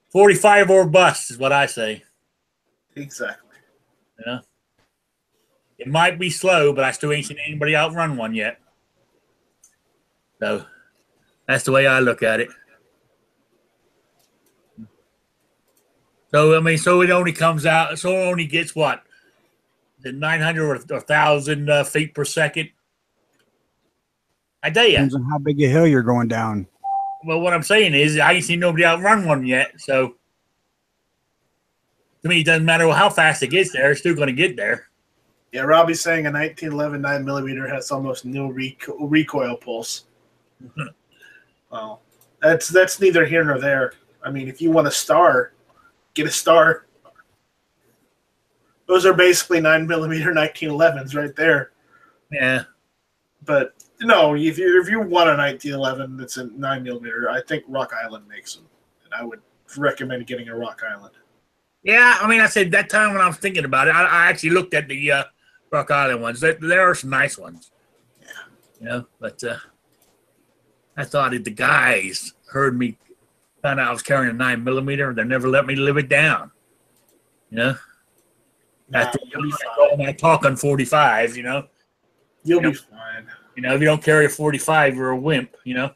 45 or bust is what I say. Exactly. Yeah. It might be slow, but I still ain't seen anybody outrun one yet. So that's the way I look at it. So so it only comes out. So it only gets what, the 900 or 1,000 feet per second. I tell you. Depends on how big a hill you're going down. Well, what I'm saying is I ain't seen nobody outrun one yet. So To me, it doesn't matter how fast it gets there; it's still going to get there. Yeah, Robbie's saying a 1911 9mm has almost no recoil pulse. Well, that's neither here nor there. I mean, if you want a star, get a star. Those are basically 9mm 1911s right there. Yeah. But no, if you want a 1911 that's a 9mm, I think Rock Island makes them, and I would recommend getting a Rock Island. Yeah, I mean, I said that time when I was thinking about it, I actually looked at the Rock Island ones. There are some nice ones. Yeah. You know, but I thought if the guys heard me, found out I was carrying a 9mm, they never let me live it down. You know? After all my talking 45, you know? You'll be fine. You know, if you don't carry a 45, you're a wimp, you know?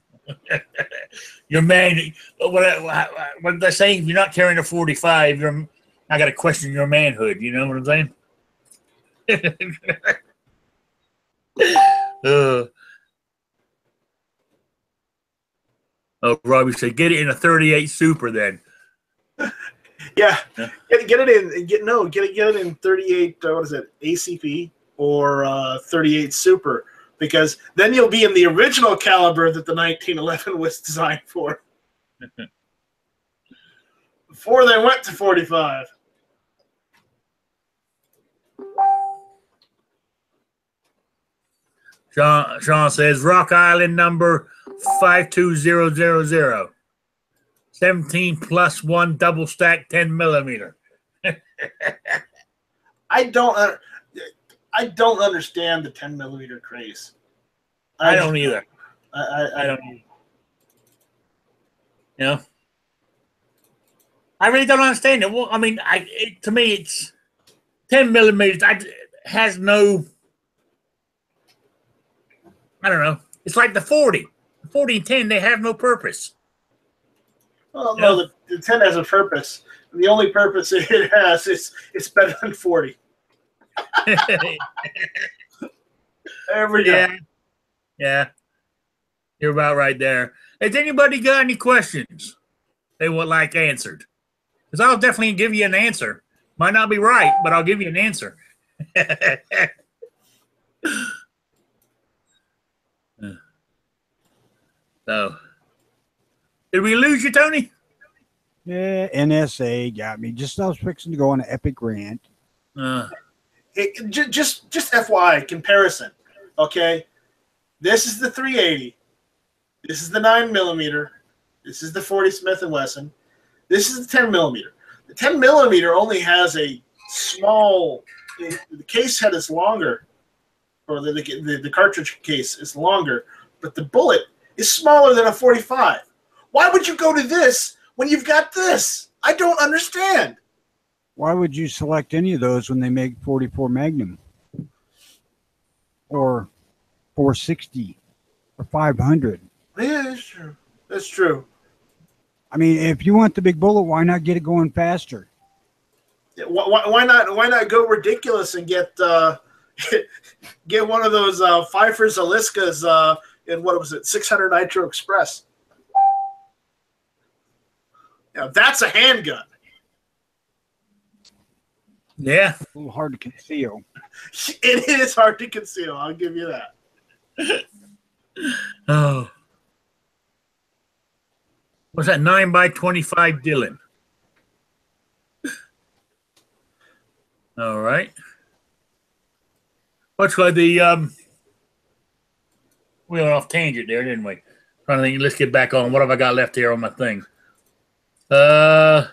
You're man. What they're saying, if you're not carrying a 45, I got to question your manhood. You know what I'm saying? Oh, Robbie said, get it in a 38 Super then. Yeah. Get it in. Get it in 38. What is it? ACP or 38 Super, because then you'll be in the original caliber that the 1911 was designed for. Before they went to 45. Sean says Rock Island number 52000, 17 plus 1 double stack 10mm. I don't understand the 10mm craze. I don't either. I don't either. You know, I really don't understand it. Well, I mean, to me, it's 10mm. Has no. I don't know. It's like the 40 and 10. They have no purpose. Well, no, the 10 has a purpose. The only purpose it has is it's better than 40. There we go. Yeah. You're about right there. Has anybody got any questions they would like answered? Because I'll definitely give you an answer. Might not be right, but I'll give you an answer. So, did we lose you, Tony? Yeah, NSA got me. Just I was fixing to go on an epic rant. Just FYI comparison, okay? This is the 380. This is the 9mm. This is the 40 Smith & Wesson. This is the 10mm. The 10mm only has a small. The case head is longer, or the cartridge case is longer, but the bullet is smaller than a 45. Why would you go to this when you've got this? I don't understand. Why would you select any of those when they make 44 Magnum or 460 or 500? Yeah, that's true. That's true. I mean, if you want the big bullet, why not get it going faster? Yeah, why not go ridiculous and get get one of those Pfeiffer Zaliskas in what was it, 600 Nitro Express? Yeah, that's a handgun. Yeah. A little hard to conceal. It is hard to conceal. I'll give you that. Oh. What's that? 9x25 Dylan. All right. What's like the we went off tangent there, didn't we? Trying to think. Let's get back on. What have I got left here on my thing? Well,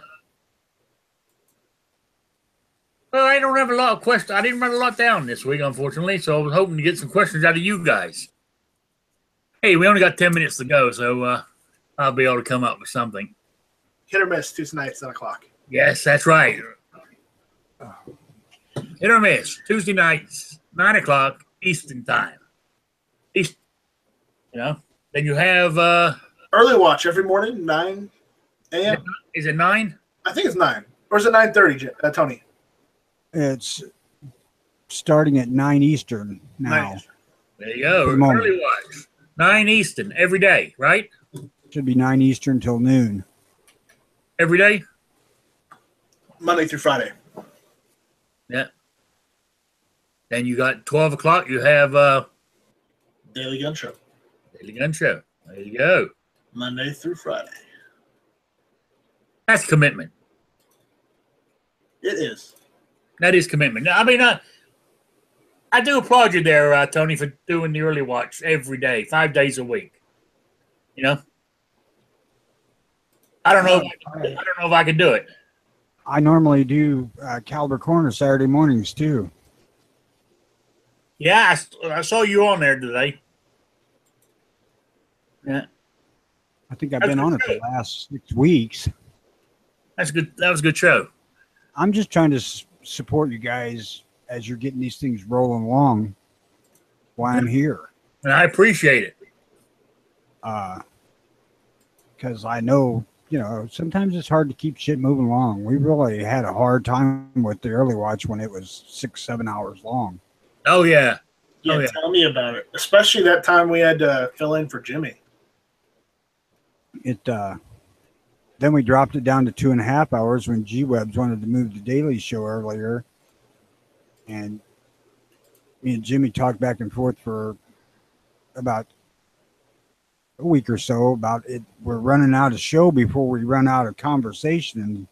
I don't have a lot of questions. I didn't write a lot down this week, unfortunately, so I was hoping to get some questions out of you guys. Hey, we only got 10 minutes to go, so I'll be able to come up with something. Hit or miss, Tuesday nights, 9 o'clock. Yes, that's right. Hit or miss, Tuesday nights, 9 o'clock Eastern time. You know, then you have early watch every morning, 9 a.m. Is it 9? I think it's 9, or is it 9:30, Tony? It's starting at 9 Eastern now. 9. There you go. Early watch, 9 Eastern every day, right? Should be 9 Eastern till noon. Every day? Monday through Friday. Yeah. Then you got 12 o'clock. You have Daily Gun Show. Daily Gun Show. There you go. Monday through Friday. That's commitment. It is. That is commitment. I mean, I do applaud you there, Tony, for doing the early watch every day, 5 days a week. You know, I don't know. I don't know if I could do it. I normally do Caliber Corner Saturday mornings too. Yeah, I saw you on there today. Yeah, I think I've been on it for the last 6 weeks. That's good. That was a good show. I'm just trying to support you guys as you're getting these things rolling along while I'm here. And I appreciate it. Because I know, you know, sometimes it's hard to keep shit moving along. We really had a hard time with the early watch when it was 6-7 hours long. Oh, yeah. Yeah, Oh, yeah. Tell me about it. Especially that time we had to fill in for Jimmy. Then we dropped it down to 2.5 hours when G-Webs wanted to move the daily show earlier. And me and Jimmy talked back and forth for about a week or so about it. We're running out of show before we run out of conversation, and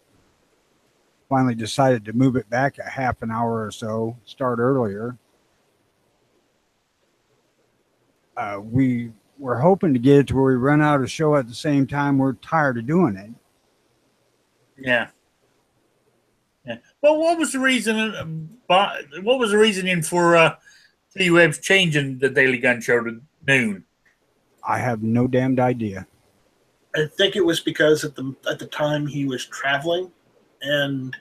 finally decided to move it back a half an hour or so, start earlier. We were hoping to get it to where we run out of show at the same time. We're tired of doing it. Yeah. Yeah. Well, what was the reason? What was the reasoning for G-Webs changing the Daily Gun Show to noon? I have no damned idea. I think it was because at the time he was traveling and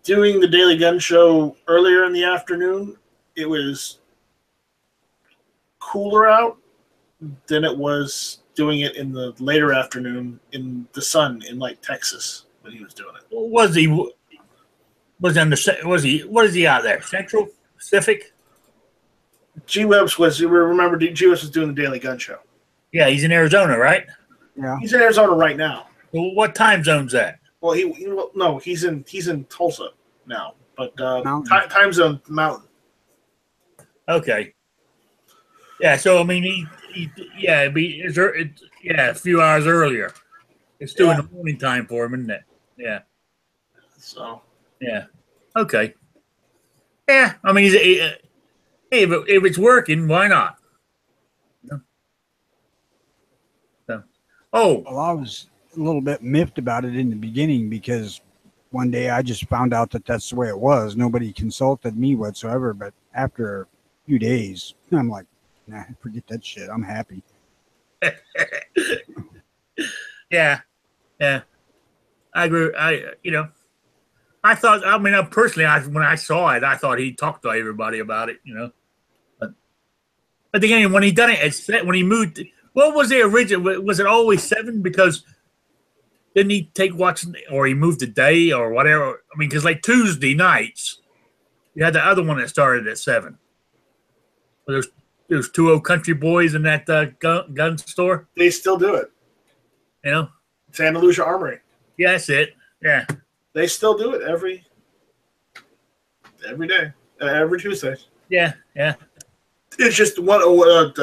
doing the Daily Gun Show earlier in the afternoon. It was cooler out than it was doing it in the later afternoon in the sun in like Texas when he was doing it. Was he? What is he out there? Central Pacific? G-Webs was. Remember, G-Webs was doing the Daily Gun Show. Yeah, he's in Arizona, right? Yeah. He's in Arizona right now. Well, what time zone's that? Well, he's in Tulsa now, but time zone mountain. Okay. Yeah, so I mean, it'd be a few hours earlier. It's still in the morning time for him, isn't it? Yeah. So. Yeah. Okay. Yeah, I mean, hey, if it's working, why not? So, Well, I was a little bit miffed about it in the beginning because one day I just found out that that's the way it was. Nobody consulted me whatsoever, but after a few days, I'm like, nah, forget that shit. I'm happy. yeah. I agree. I thought. I mean, personally, when I saw it, I thought he talked to everybody about it. But again, when he done it, when he moved, what was the original? Was it always 7? Because didn't he take watching, or he moved a day or whatever? I mean, because like Tuesday nights, you had the other one that started at 7. There's 2 old country boys in that gun store. They still do it. Santa Lucia Armory. Yeah, that's it. Yeah. They still do it every day, every Tuesday. Yeah. It's just one.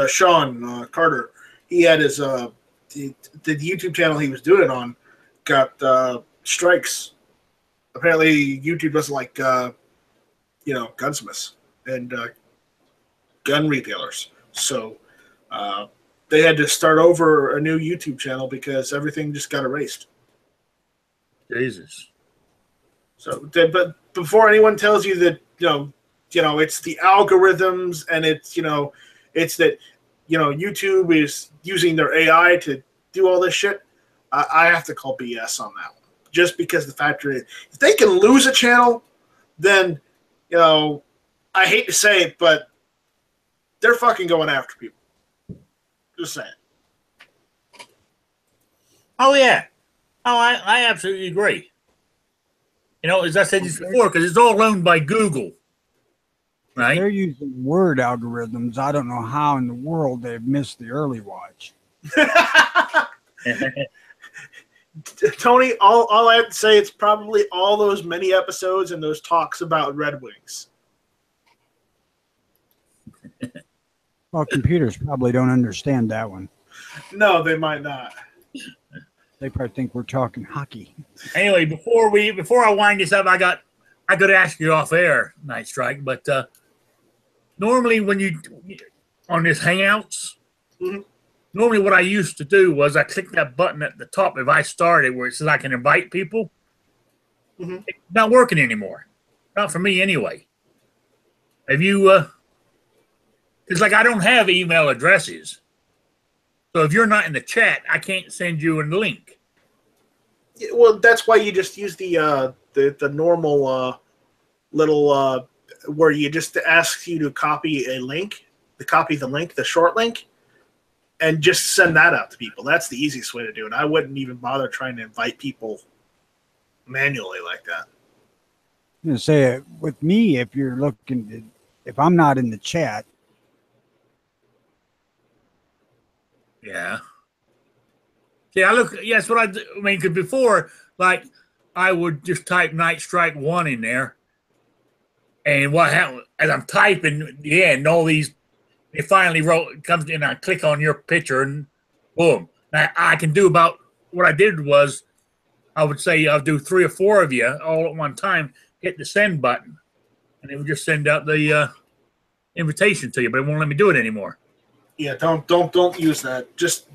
Sean Carter, he had his the YouTube channel he was doing it on got strikes. Apparently, YouTube doesn't like gunsmiths and gun retailers, so they had to start over a new YouTube channel because everything just got erased. Jesus. So, but before anyone tells you that it's the algorithms and it's that YouTube is using their AI to do all this shit, I have to call BS on that one. Just because the factor is, if they can lose a channel, then I hate to say it, but they're fucking going after people. Just saying. Oh yeah. Oh, I absolutely agree. As I said just before, because it's all owned by Google, right? They're using word algorithms. I don't know how in the world they've missed the early watch. Tony, all I have to say, it's probably all those many episodes and those talks about Red Wings. Well, computers probably don't understand that one. No, they might not. They probably think we're talking hockey. Anyway, before I wind this up, I could ask you off air, Night Strike, but normally when you on this Hangouts, normally what I used to do was I click that button at the top if I started where it says I can invite people. It's not working anymore. Not for me anyway. Have you? It's like I don't have email addresses. So if you're not in the chat, I can't send you a link. Yeah, well, that's why you just use the normal little where you just ask you to copy a link, the short link, and just send that out to people. That's the easiest way to do it. I wouldn't even bother trying to invite people manually like that. I'm going to say with me, if you're looking, if I'm not in the chat. Yeah. See, yes, what I mean, because before, like, I would just type Night Strike 1 in there. And what happened, as I'm typing, and all these, it finally comes in, I click on your picture, and boom. Now, I can do about, what I did was, I would say I'll do 3 or 4 of you all at one time, hit the send button, and it would just send out the invitation to you, but it won't let me do it anymore. Yeah, don't use that. Just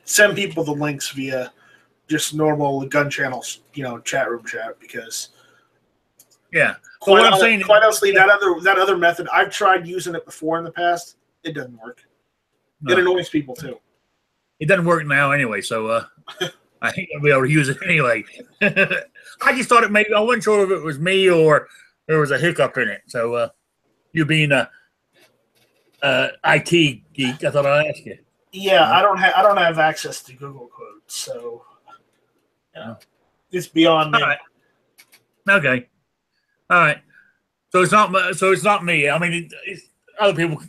send people the links via just normal gun channels, chat room chat, because quite honestly, that other method, I've tried using it before in the past. It doesn't work. It annoys people too. It doesn't work now anyway, so I think I'll be able to use it anyway. I just thought I wasn't sure if it was me or there was a hiccup in it. So you being a IT geek, I thought I'd ask you. Yeah, I don't have access to Google quotes, so it's beyond me. All right. Okay. All right. So it's not me. I mean, it's other people.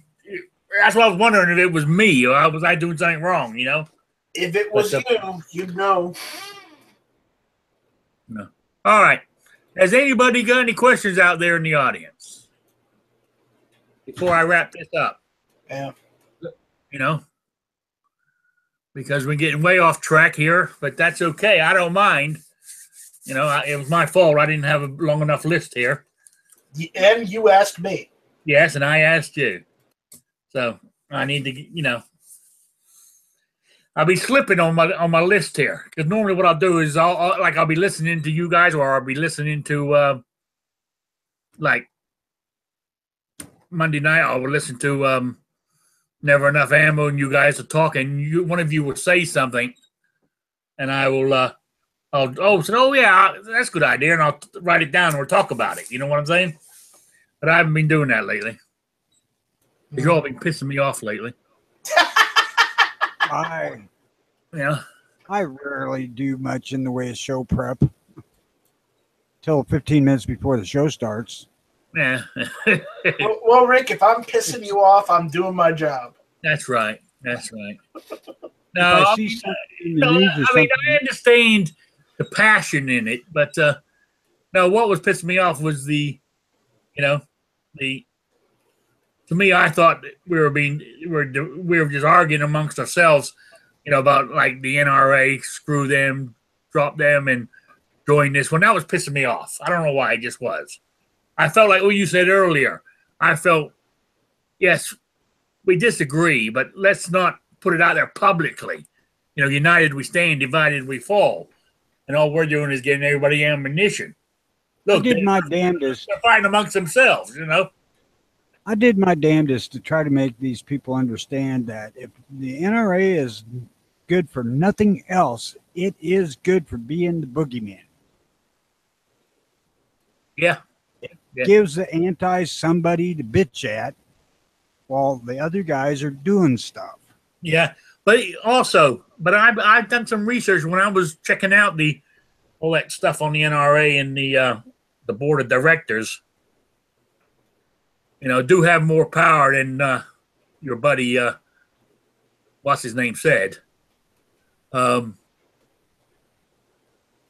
That's why I was wondering if it was me or was I doing something wrong. If it was you'd know. No. All right. Has anybody got any questions out there in the audience before I wrap this up? Yeah. Because we're getting way off track here, but that's okay. I don't mind. It was my fault. I didn't have a long enough list here. And you asked me. Yes, and I asked you. So I need to, I'll be slipping on my list here, because normally what I'll do is I'll be listening to you guys, or I'll be listening to like Monday night. I will listen to Never Enough Ammo, and you guys are talking. One of you will say something, and I will yeah, that's a good idea, and I'll write it down and we'll talk about it. You know what I'm saying? But I haven't been doing that lately. You've all been pissing me off lately. I rarely do much in the way of show prep till 15 minutes before the show starts. Yeah. well, Rick, if I'm pissing you off, I'm doing my job. That's right. No, I understand the passion in it, but no, what was pissing me off was to me, I thought that we were just arguing amongst ourselves, about like the NRA, screw them, drop them, and join this one. That was pissing me off. I don't know why, it just was. I felt like what you said earlier. I felt, yes, we disagree, but let's not put it out there publicly. United we stand, divided we fall. And all we're doing is getting everybody ammunition. Look, I did my damnedest. They're fighting amongst themselves, I did my damnedest to try to make these people understand that if the NRA is good for nothing else, it is good for being the boogeyman. Yeah. It gives the anti somebody to bitch at while the other guys are doing stuff. Yeah. But I've done some research when I was checking out all that stuff on the NRA and the board of directors. Do have more power than your buddy, what's his name, said.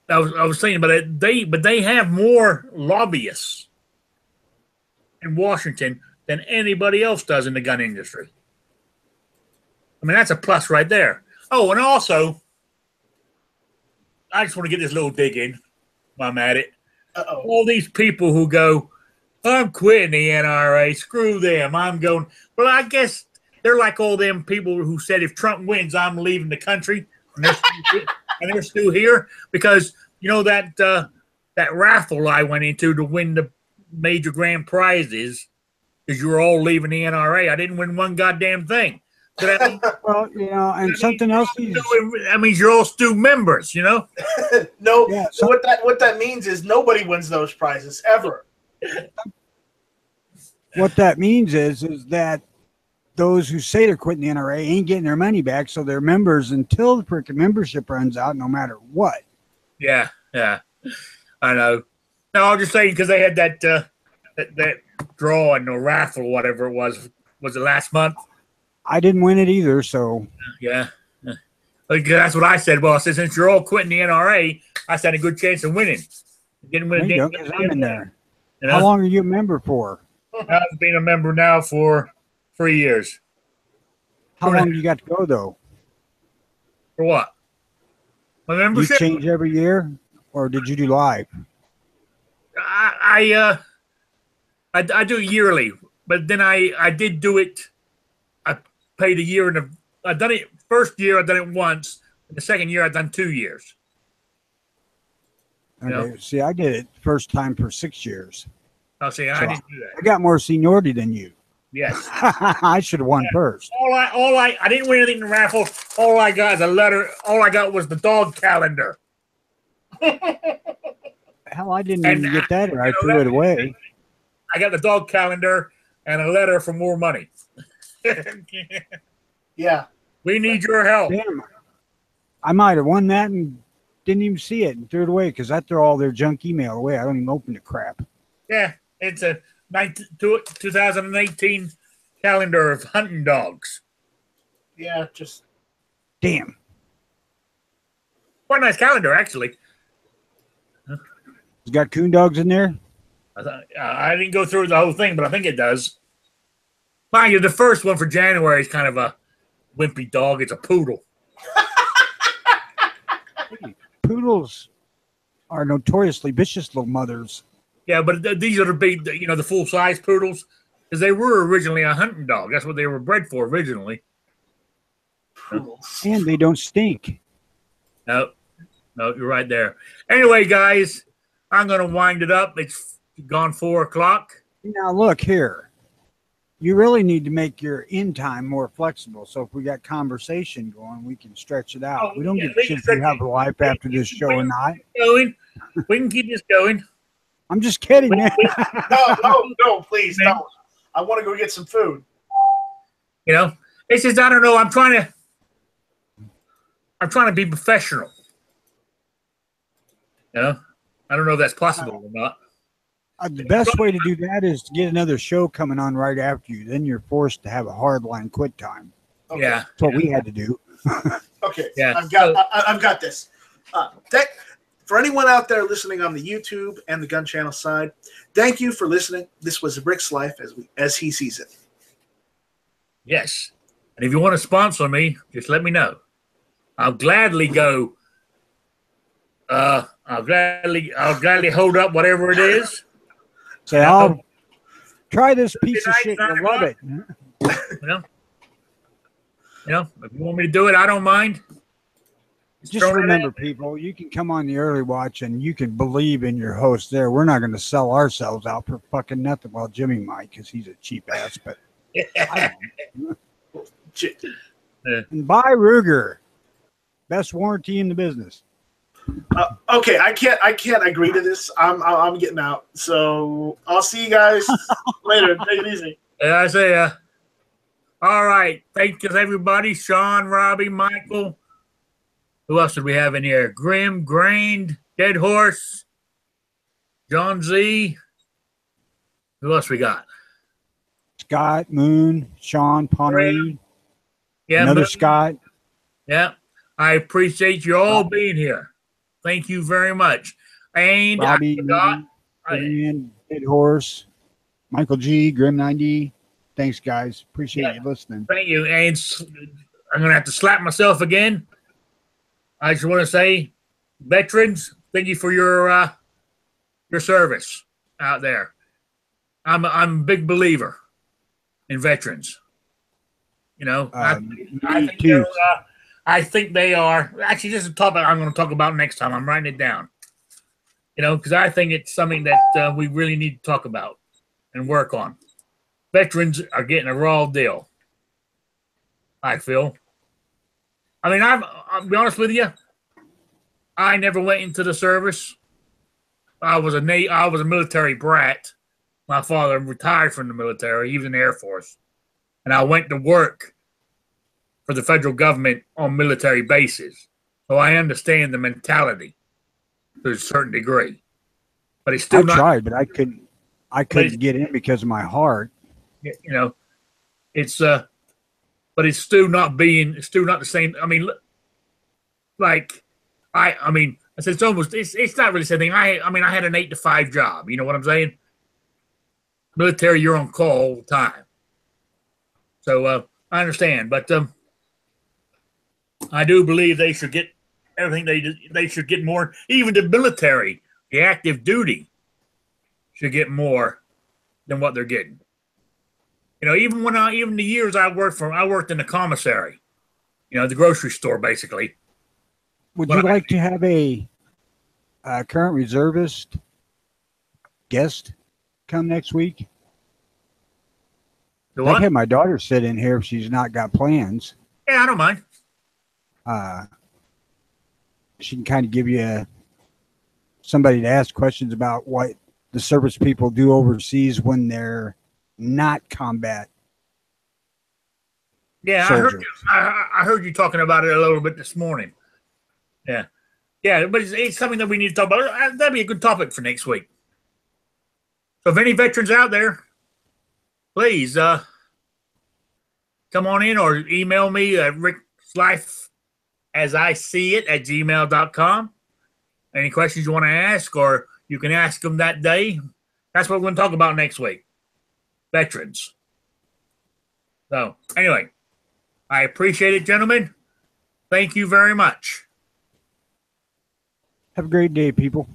I was thinking about it. They have more lobbyists in Washington than anybody else does in the gun industry. I mean, that's a plus right there. Oh, and also, I just want to get this little dig in while I'm at it. All these people who go, I'm quitting the NRA, screw them, I'm going. Well, I guess they're like all them people who said if Trump wins, I'm leaving the country, and they're still here because you know that that raffle I went into to win the major grand prizes because you were all leaving the NRA. I didn't win one goddamn thing. So that, well, you know, and something else. That means you're all still members, you know. No, yeah, so what that means is nobody wins those prizes ever. What that means is that those who say they're quitting the NRA ain't getting their money back, so they're members until the freaking membership runs out, no matter what. Yeah, I know. No, I'm just saying because they had that that draw and the raffle, or whatever it was it last month? I didn't win it either, so yeah. That's what I said. Well, I said since you're all quitting the NRA, I said a good chance of winning. I'm in there. You know? How long are you a member for? I've been a member now for 3 years. How long do you got to go though? For what? My membership? You change every year, or did you do live? I do yearly, but then I did do it. I paid a year and I done it first year. I done it once. And the second year I done 2 years. Okay. You know? See, I did it first time for 6 years. Oh, see, I didn't do that. I got more seniority than you. Yes. I should have won first. I didn't win anything in the raffle. All I got is a letter. All I got was the dog calendar. Hell, I didn't even get that, or I threw it away. I got the dog calendar and a letter for more money. Yeah. We need your help. Damn. I might have won that and didn't even see it and threw it away because I throw all their junk email away. I don't even open the crap. Yeah, it's a 2018 calendar of hunting dogs. Yeah, just damn. Quite a nice calendar, actually. It's got coon dogs in there. I didn't go through the whole thing, but I think it does. Mind you, the first one for January is kind of a wimpy dog. It's a poodle. Poodles are notoriously vicious little mothers. Yeah, but these are the big, you know, the full-size poodles, because they were originally a hunting dog. That's what they were bred for originally. And they don't stink. No, you're right there. Anyway, guys, I'm going to wind it up. It's gone 4 o'clock. Now, look here. You really need to make your in time more flexible. So if we got conversation going, we can stretch it out. We don't give a shit if you have a life after this show or not. We can keep this going. I'm just kidding, man. No, please, don't. I want to go get some food. You know, it's just, I don't know. I'm trying to be professional. You know, I don't know if that's possible or not. The best way to do that is to get another show coming on right after you. Then you're forced to have a hardline quit time. Okay. Yeah, that's what we had to do. Okay, yeah, I've got this. For anyone out there listening on the YouTube and the Gun Channel side, thank you for listening. This was Rick's Life as he sees it. Yes, and if you want to sponsor me, just let me know. I'll gladly go. I'll gladly hold up whatever it is. Say, I'll try this piece of shit. You'll love it. You know, if you want me to do it, I don't mind. Just remember, people, you can come on the early watch and you can believe in your host there. We're not going to sell ourselves out for fucking nothing. Well, Jimmy might because he's a cheap ass, but I don't. And buy Ruger. Best warranty in the business. Okay, I can't agree to this. I'm getting out. So I'll see you guys later. Take it easy. Yeah, I say, all right. Thank you, everybody. Sean, Robbie, Michael. Who else did we have in here? Grim, Grained, Dead Horse, John Z. Who else we got? Scott, Moon, Sean, Ponnery. Yeah, another Moon. Scott. Yeah. I appreciate you all being here. Thank you very much. And Robbie, I forgot. Adrian, Dead Horse, Michael G, Grim 90. Thanks, guys. Appreciate you listening. Thank you. And I'm going to have to slap myself again. I just want to say, veterans, thank you for your service out there. I'm a big believer in veterans. You know, I think they are. Actually, this is a topic I'm going to talk about next time. I'm writing it down. You know, because I think it's something that we really need to talk about and work on. Veterans are getting a raw deal, I feel. I mean, I'll be honest with you. I never went into the service. I was a military brat. My father retired from the military. He was in the Air Force. And I went to work for the federal government on military bases. So I understand the mentality to a certain degree. But it's still not. I tried, but I couldn't get in because of my heart. You know, it's but it's still not the same. I mean, like I mean, I said it's not really the same thing. I mean, I had an 8 to 5 job. You know what I'm saying? Military, you're on call all the time. So I understand, but I do believe they should get everything they should get more. Even the military, the active duty, should get more than what they're getting. You know, even the years I worked in the commissary, you know, the grocery store, basically. Would you like to have a current reservist guest come next week? I'd have my daughter sit in here if she's not got plans. Yeah, I don't mind. She can kind of give you somebody to ask questions about what the service people do overseas when they're not combat. Yeah, I heard you talking about it a little bit this morning. Yeah, but it's something that we need to talk about. That'd be a good topic for next week. So if any veterans out there, please come on in or email me at rickslifeasiseeit@gmail.com. Any questions you want to ask, or you can ask them that day. That's what we're going to talk about next week. Veterans. So anyway, I appreciate it, gentlemen. Thank you very much. Have a great day, people.